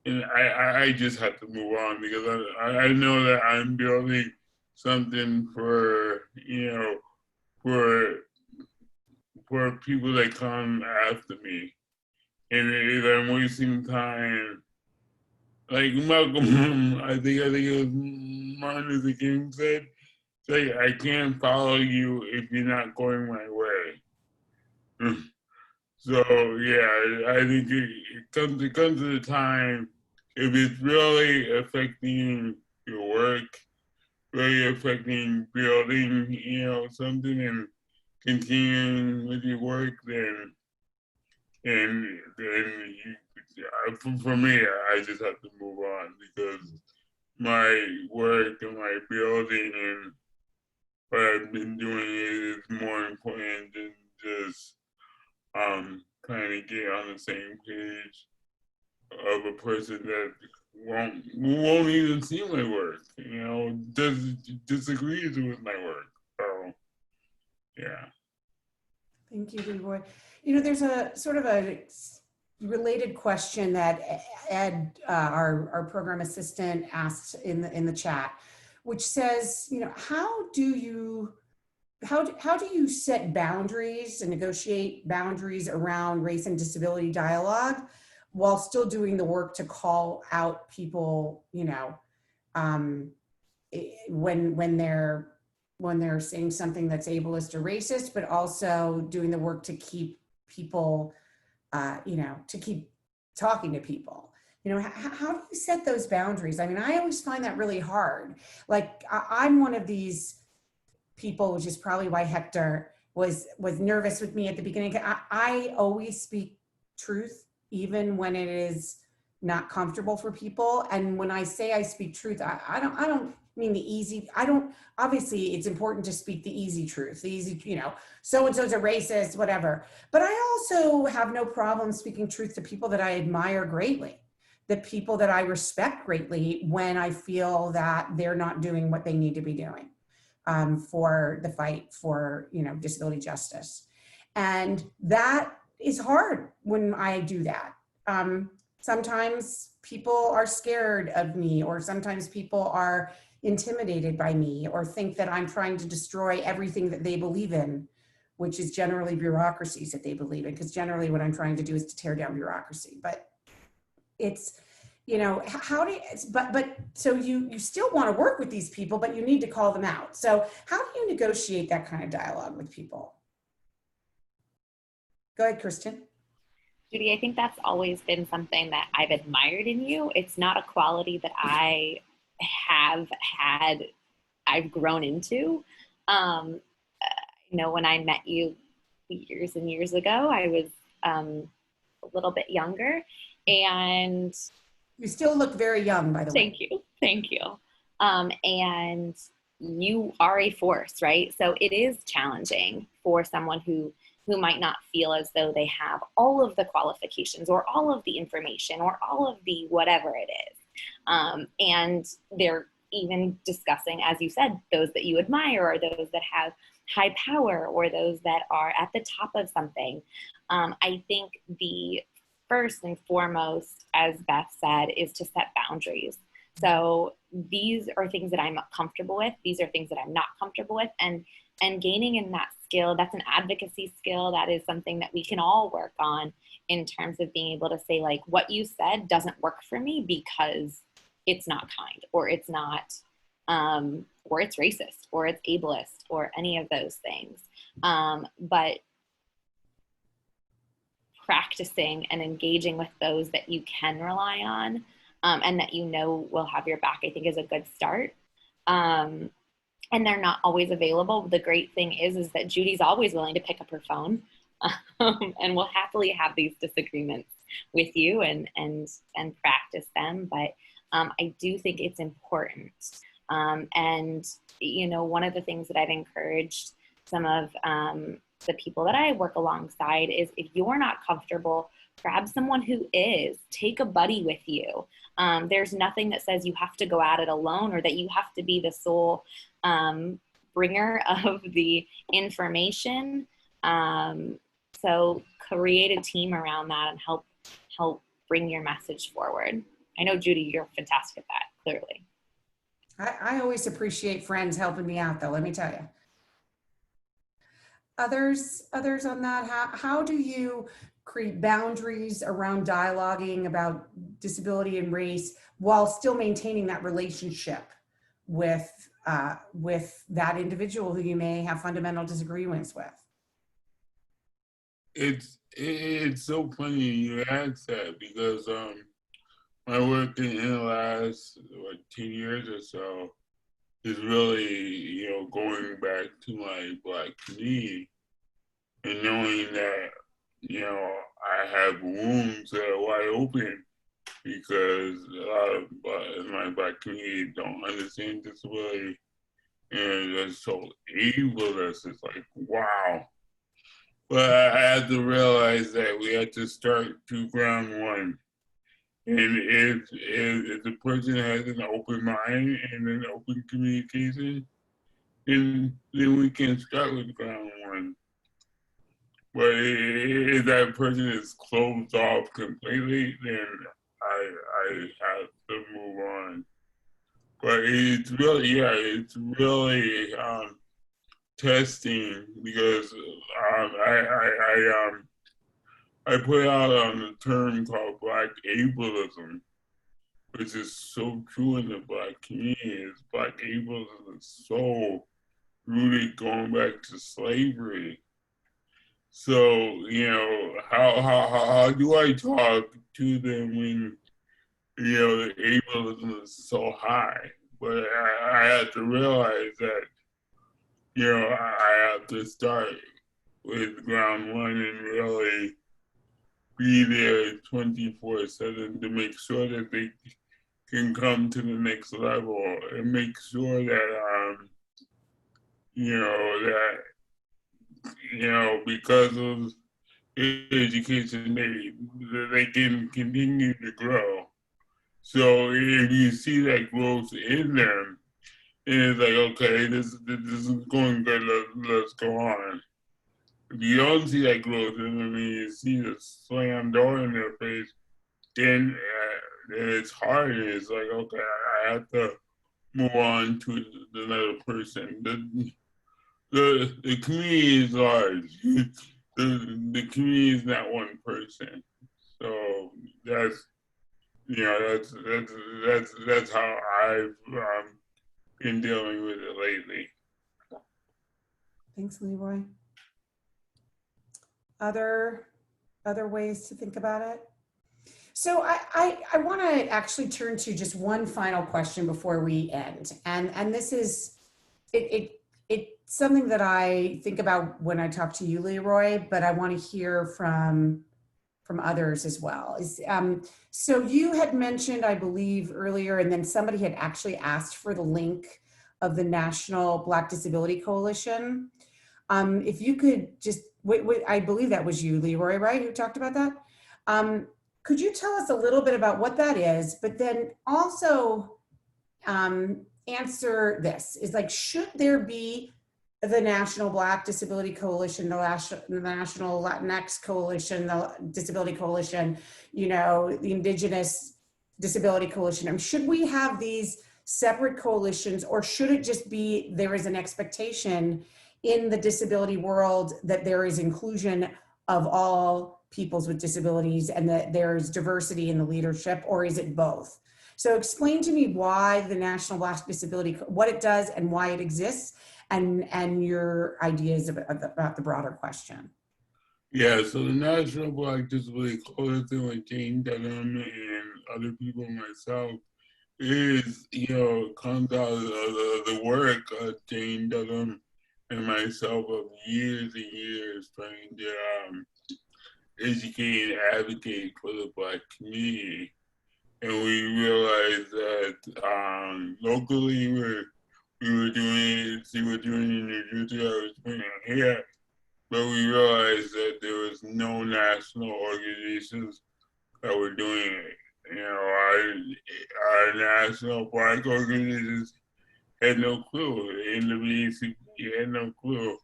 and I just have to move on, because I know that I'm building something for, you know, for people that come after me. And if I'm wasting time, like Malcolm, I think it was Martin Luther King said, say, I can't follow you if you're not going my way. So yeah, I think it comes to the time, if it's really affecting your work, really affecting building, something and continuing with your work, then for me, I just have to move on, because my work and my building and what I've been doing is more important than just trying to get on the same page of a person that won't even see my work, disagrees with my work. So yeah. Thank you, Leroy. There's a sort of a related question that Ed, our program assistant, asked in the chat, which says, how do you set boundaries and negotiate boundaries around race and disability dialogue while still doing the work to call out people, when they're saying something that's ableist or racist, but also doing the work to keep people, to keep talking to people. How do you set those boundaries? I mean, I always find that really hard. Like, I'm one of these people, which is probably why Héctor was nervous with me at the beginning. I always speak truth, even when it is not comfortable for people. And when I say I speak truth, I don't mean the easy. Obviously it's important to speak the easy truth, the easy, so-and-so's a racist, whatever. But I also have no problem speaking truth to people that I admire greatly, the people that I respect greatly, when I feel that they're not doing what they need to be doing for the fight for, disability justice. And that is hard when I do that. Sometimes people are scared of me, or sometimes people are intimidated by me, or think that I'm trying to destroy everything that they believe in, which is generally bureaucracies that they believe in, because generally what I'm trying to do is to tear down bureaucracy. But it's, how do you, so you still want to work with these people, but you need to call them out. So how do you negotiate that kind of dialogue with people? Go ahead, Kristen. Judy, I think that's always been something that I've admired in you. It's not a quality that I've grown into. When I met you years and years ago, I was a little bit younger, and you still look very young, by the way. Thank you. And you are a force, right? So it is challenging for someone who might not feel as though they have all of the qualifications or all of the information or all of the whatever it is. And they're even discussing, as you said, those that you admire, or those that have high power, or those that are at the top of something. I think the first and foremost, as Beth said, is to set boundaries. So these are things that I'm comfortable with. These are things that I'm not comfortable with. And gaining in that skill, that's an advocacy skill. That is something that we can all work on, in terms of being able to say, like, what you said doesn't work for me because it's not kind, or it's not, or it's racist, or it's ableist, or any of those things. But practicing and engaging with those that you can rely on, and that will have your back, I think, is a good start. And they're not always available. The great thing is that Judy's always willing to pick up her phone, and will happily have these disagreements with you and practice them. But I do think it's important. And one of the things that I've encouraged some of the people that I work alongside is, if you're not comfortable, grab someone who is. Take a buddy with you. There's nothing that says you have to go at it alone, or that you have to be the sole bringer of the information. So create a team around that and help bring your message forward. I know, Judy, you're fantastic at that, clearly. I always appreciate friends helping me out, though, let me tell you. Others on that, how do you create boundaries around dialoguing about disability and race while still maintaining that relationship with that individual who you may have fundamental disagreements with? It's so funny you ask that, because my work in the last 2 years or so is really, going back to my Black community and knowing that, I have wounds that are wide open because a lot of my Black community don't understand disability, and they're so ableist. It's like, wow. But I had to realize that we had to start to ground one. And if the person has an open mind and an open communication, then we can start with ground one. But if that person is closed off completely, then I have to move on. But it's really testing, because I put out on a term called Black ableism, which is so true in the Black community. Black ableism is so rooted going back to slavery. So, how do I talk to them when, the ableism is so high? But I had to realize that, I have to start with ground one and really be there 24/7 to make sure that they can come to the next level, and make sure that, because of education, they can continue to grow. So if you see that growth in them, and it's like, okay, this is going good, let's go on. If you don't see that growth in them, and you see the slam door in their face, then it's hard. It's like, okay, I have to move on to another person. The community is large. The community is not one person. So that's how I've been dealing with it lately. Thanks, Leroy. Other ways to think about it? So I want to actually turn to just one final question before we end, and this is it's something that I think about when I talk to you, Leroy, but I want to hear from others as well. So you had mentioned, I believe earlier, and then somebody had actually asked for the link of the National Black Disability Coalition. If you could just, I believe that was you, Leroy, right, who talked about that? Could you tell us a little bit about what that is, but then also answer this, is like, should there be the National Black Disability Coalition, the National Latinx Coalition, the Disability Coalition, the Indigenous Disability Coalition? Should we have these separate coalitions, or should it just be there is an expectation in the disability world that there is inclusion of all peoples with disabilities and that there's diversity in the leadership, or is it both? So explain to me why the National Black Disability, what it does and why it exists, and your ideas about the broader question. Yeah, so the National Black Disability Coalition with Jane Dunham and other people, myself, is, comes out of the work of Jane Dunham and myself of years and years trying to educate and advocate for the Black community. And we realized that locally we were doing it, she was doing it in New Jersey, I was doing it here, but we realized that there was no national organizations that were doing it. Our national Black organizations had no clue. The NAACP had no clue.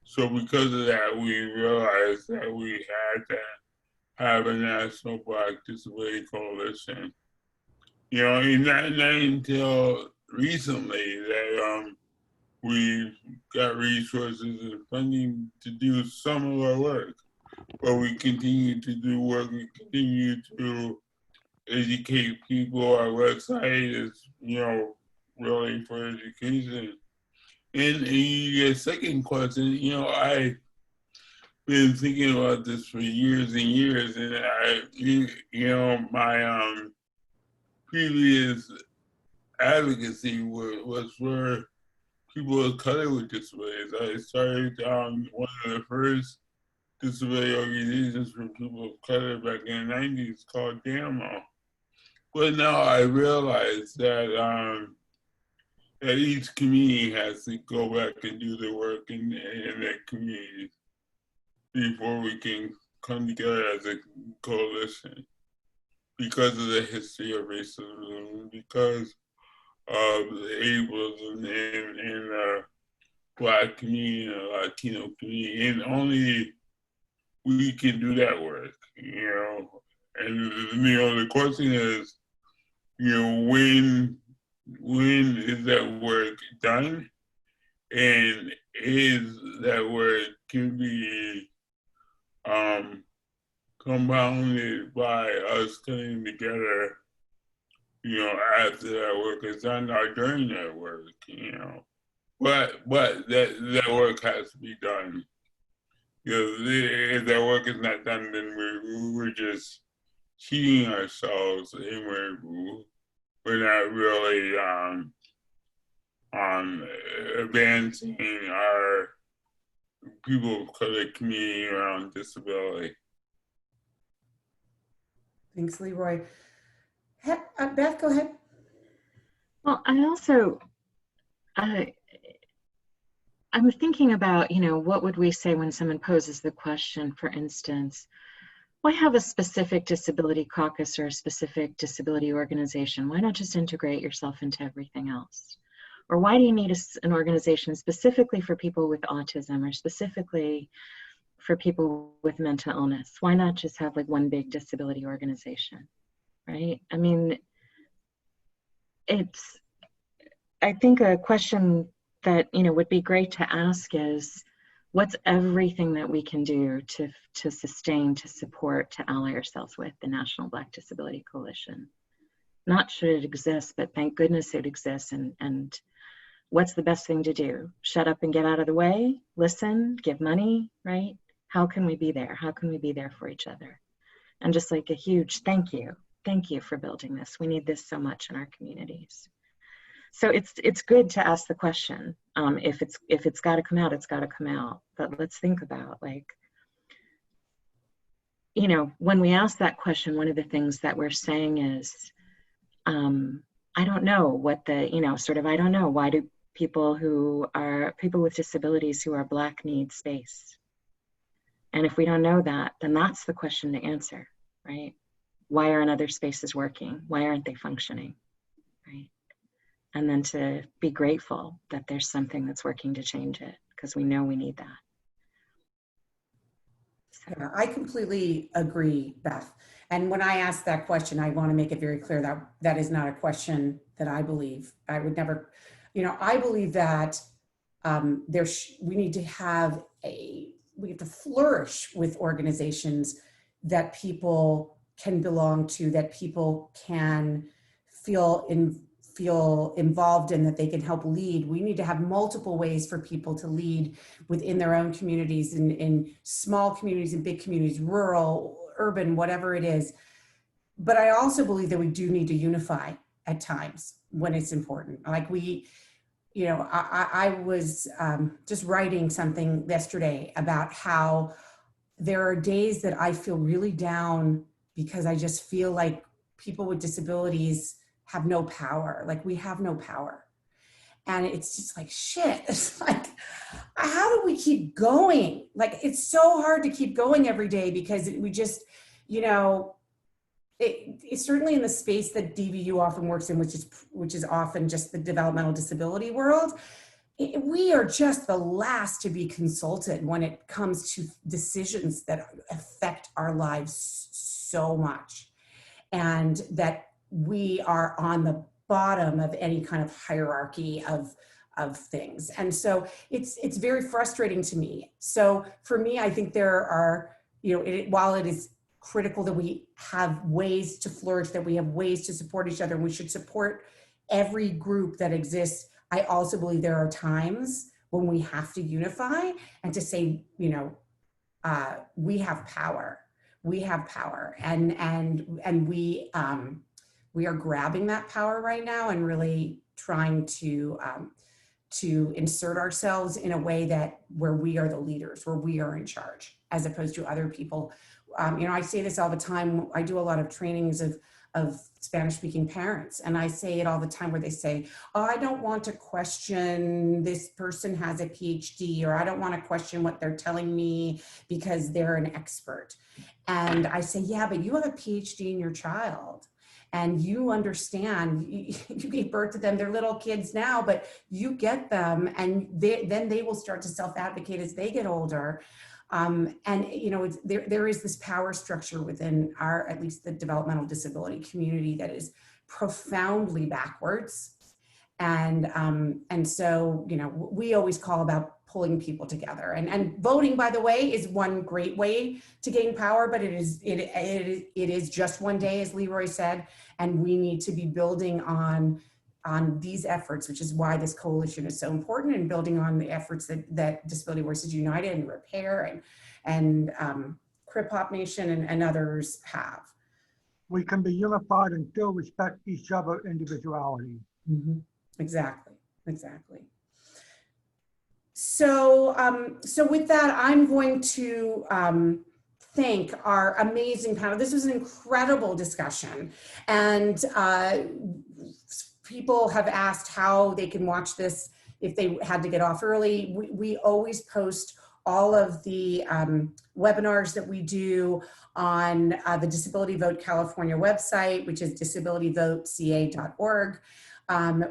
So because of that, we realized that we had to have a National Black Disability Coalition. And not until recently that we got resources and funding to do some of our work. But we continue to do work, we continue to educate people. Our website is, really for education. And your second question, I've been thinking about this for years and years, and my previous advocacy was for people of color with disabilities. I started one of the first disability organizations for people of color back in the 90s called DAMO. But now I realize that that each community has to go back and do the work in their communities before we can come together as a coalition, because of the history of racism, because of the ableism in the Black community and the Latino community, and only we can do that work, And the question is, when is that work done, and is that work can be compounded by us coming together, after that work is done or during that work, But that work has to be done. If that work is not done, then we're just cheating ourselves, and we're not really advancing our people of color community around disability. Thanks, Leroy. Beth, go ahead. Well, I'm thinking about, what would we say when someone poses the question, for instance, why have a specific disability caucus or a specific disability organization? Why not just integrate yourself into everything else? Or why do you need an organization specifically for people with autism or specifically for people with mental illness? Why not just have like one big disability organization, right? I mean, I think a question that, would be great to ask is, what's everything that we can do to sustain, to support, to ally ourselves with the National Black Disability Coalition? Not should it exist, but thank goodness it exists. And what's the best thing to do? Shut up and get out of the way? Listen, give money, right? How can we be there? How can we be there for each other? And just like a huge thank you. Thank you for building this. We need this so much in our communities. So it's good to ask the question. If it's got to come out, it's got to come out. But let's think about, like, when we ask that question, one of the things that we're saying is, I don't know what the, I don't know, why do people with disabilities who are Black need space? And if we don't know that, then that's the question to answer, right? Why aren't other spaces working? Why aren't they functioning, right? And then to be grateful that there's something that's working to change it, because we know we need that. So. Yeah, I completely agree, Beth. And when I ask that question, I want to make it very clear that that is not a question that I believe. I would never, I believe that we need to have we have to flourish with organizations that people can belong to, that people can feel involved in, that they can help lead. We need to have multiple ways for people to lead within their own communities, in small communities and big communities, rural, urban, whatever it is. But I also believe that we do need to unify at times when it's important. Like I was just writing something yesterday about how there are days that I feel really down because I just feel like people with disabilities have no power. Like, we have no power. And it's just like, shit. It's like, how do we keep going? Like, it's so hard to keep going every day, because we just, it's certainly in the space that DVU often works in, which is often just the developmental disability world. We are just the last to be consulted when it comes to decisions that affect our lives so much, and that we are on the bottom of any kind of hierarchy of things. And so it's very frustrating to me. So for me, I think there are, while it is critical that we have ways to flourish, that we have ways to support each other, and we should support every group that exists, I also believe there are times when we have to unify and to say, you know, we have power. We have power, and we are grabbing that power right now and really trying to insert ourselves in a way that where we are the leaders, where we are in charge, as opposed to other people. You know, I say this all the time. I do a lot of trainings of Spanish-speaking parents, and I say it all the time where they say, oh, I don't want to question this person has a PhD, or I don't want to question what they're telling me because they're an expert. And I say, yeah, but you have a PhD in your child. And you understand, you gave birth to them, they're little kids now, but you get them, and then they will start to self-advocate as they get older. And you know, there is this power structure within our, at least the developmental disability community, that is profoundly backwards. And so, you know, we always call about pulling people together, and voting, by the way, is one great way to gain power, but it is just one day, as Leroy said, and we need to be building on these efforts, which is why this coalition is so important, and building on the efforts that Disability Voices United and Repair and Crip Hop Nation and others have. We can be unified and still respect each other's individuality. Mm-hmm. Exactly. So, so with that, I'm going to thank our amazing panel. This was an incredible discussion, and people have asked how they can watch this if they had to get off early. We always post all of the webinars that we do on the Disability Vote California website, which is disabilityvoteca.org.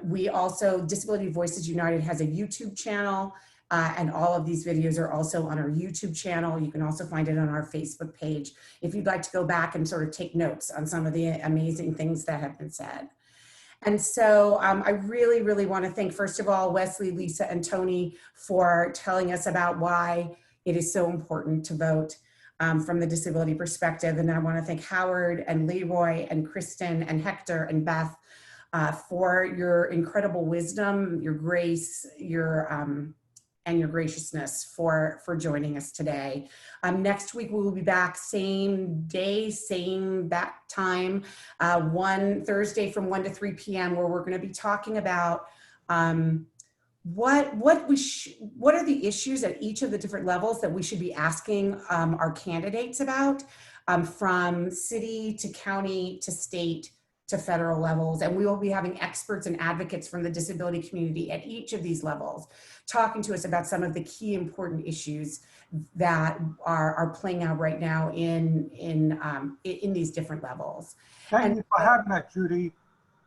We also, Disability Voices United has a YouTube channel, and all of these videos are also on our YouTube channel. You can also find it on our Facebook page if you'd like to go back and sort of take notes on some of the amazing things that have been said. And so I really, really want to thank, first of all, Wesley, Lisa, and Tony for telling us about why it is so important to vote from the disability perspective. And I want to thank Howard and Leroy and Kristen and Héctor and Beth for your incredible wisdom, your grace, and your graciousness for joining us today. Next week, we will be back same day, same back time, one Thursday from 1 to 3 p.m., where we're going to be talking about what are the issues at each of the different levels that we should be asking our candidates about, from city to county to state to federal levels. And we will be having experts and advocates from the disability community at each of these levels talking to us about some of the key important issues that are playing out right now in these different levels. Thank you for having us, Judy.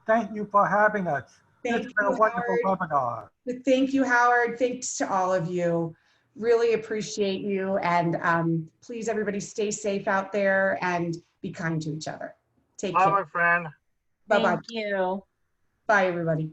Thank you for having us. It's been a wonderful webinar. Thank you, Howard. Thanks to all of you. Really appreciate you. And please, everybody, stay safe out there and be kind to each other. Take care. Bye, my friend. Bye-bye. Thank you. Bye, everybody.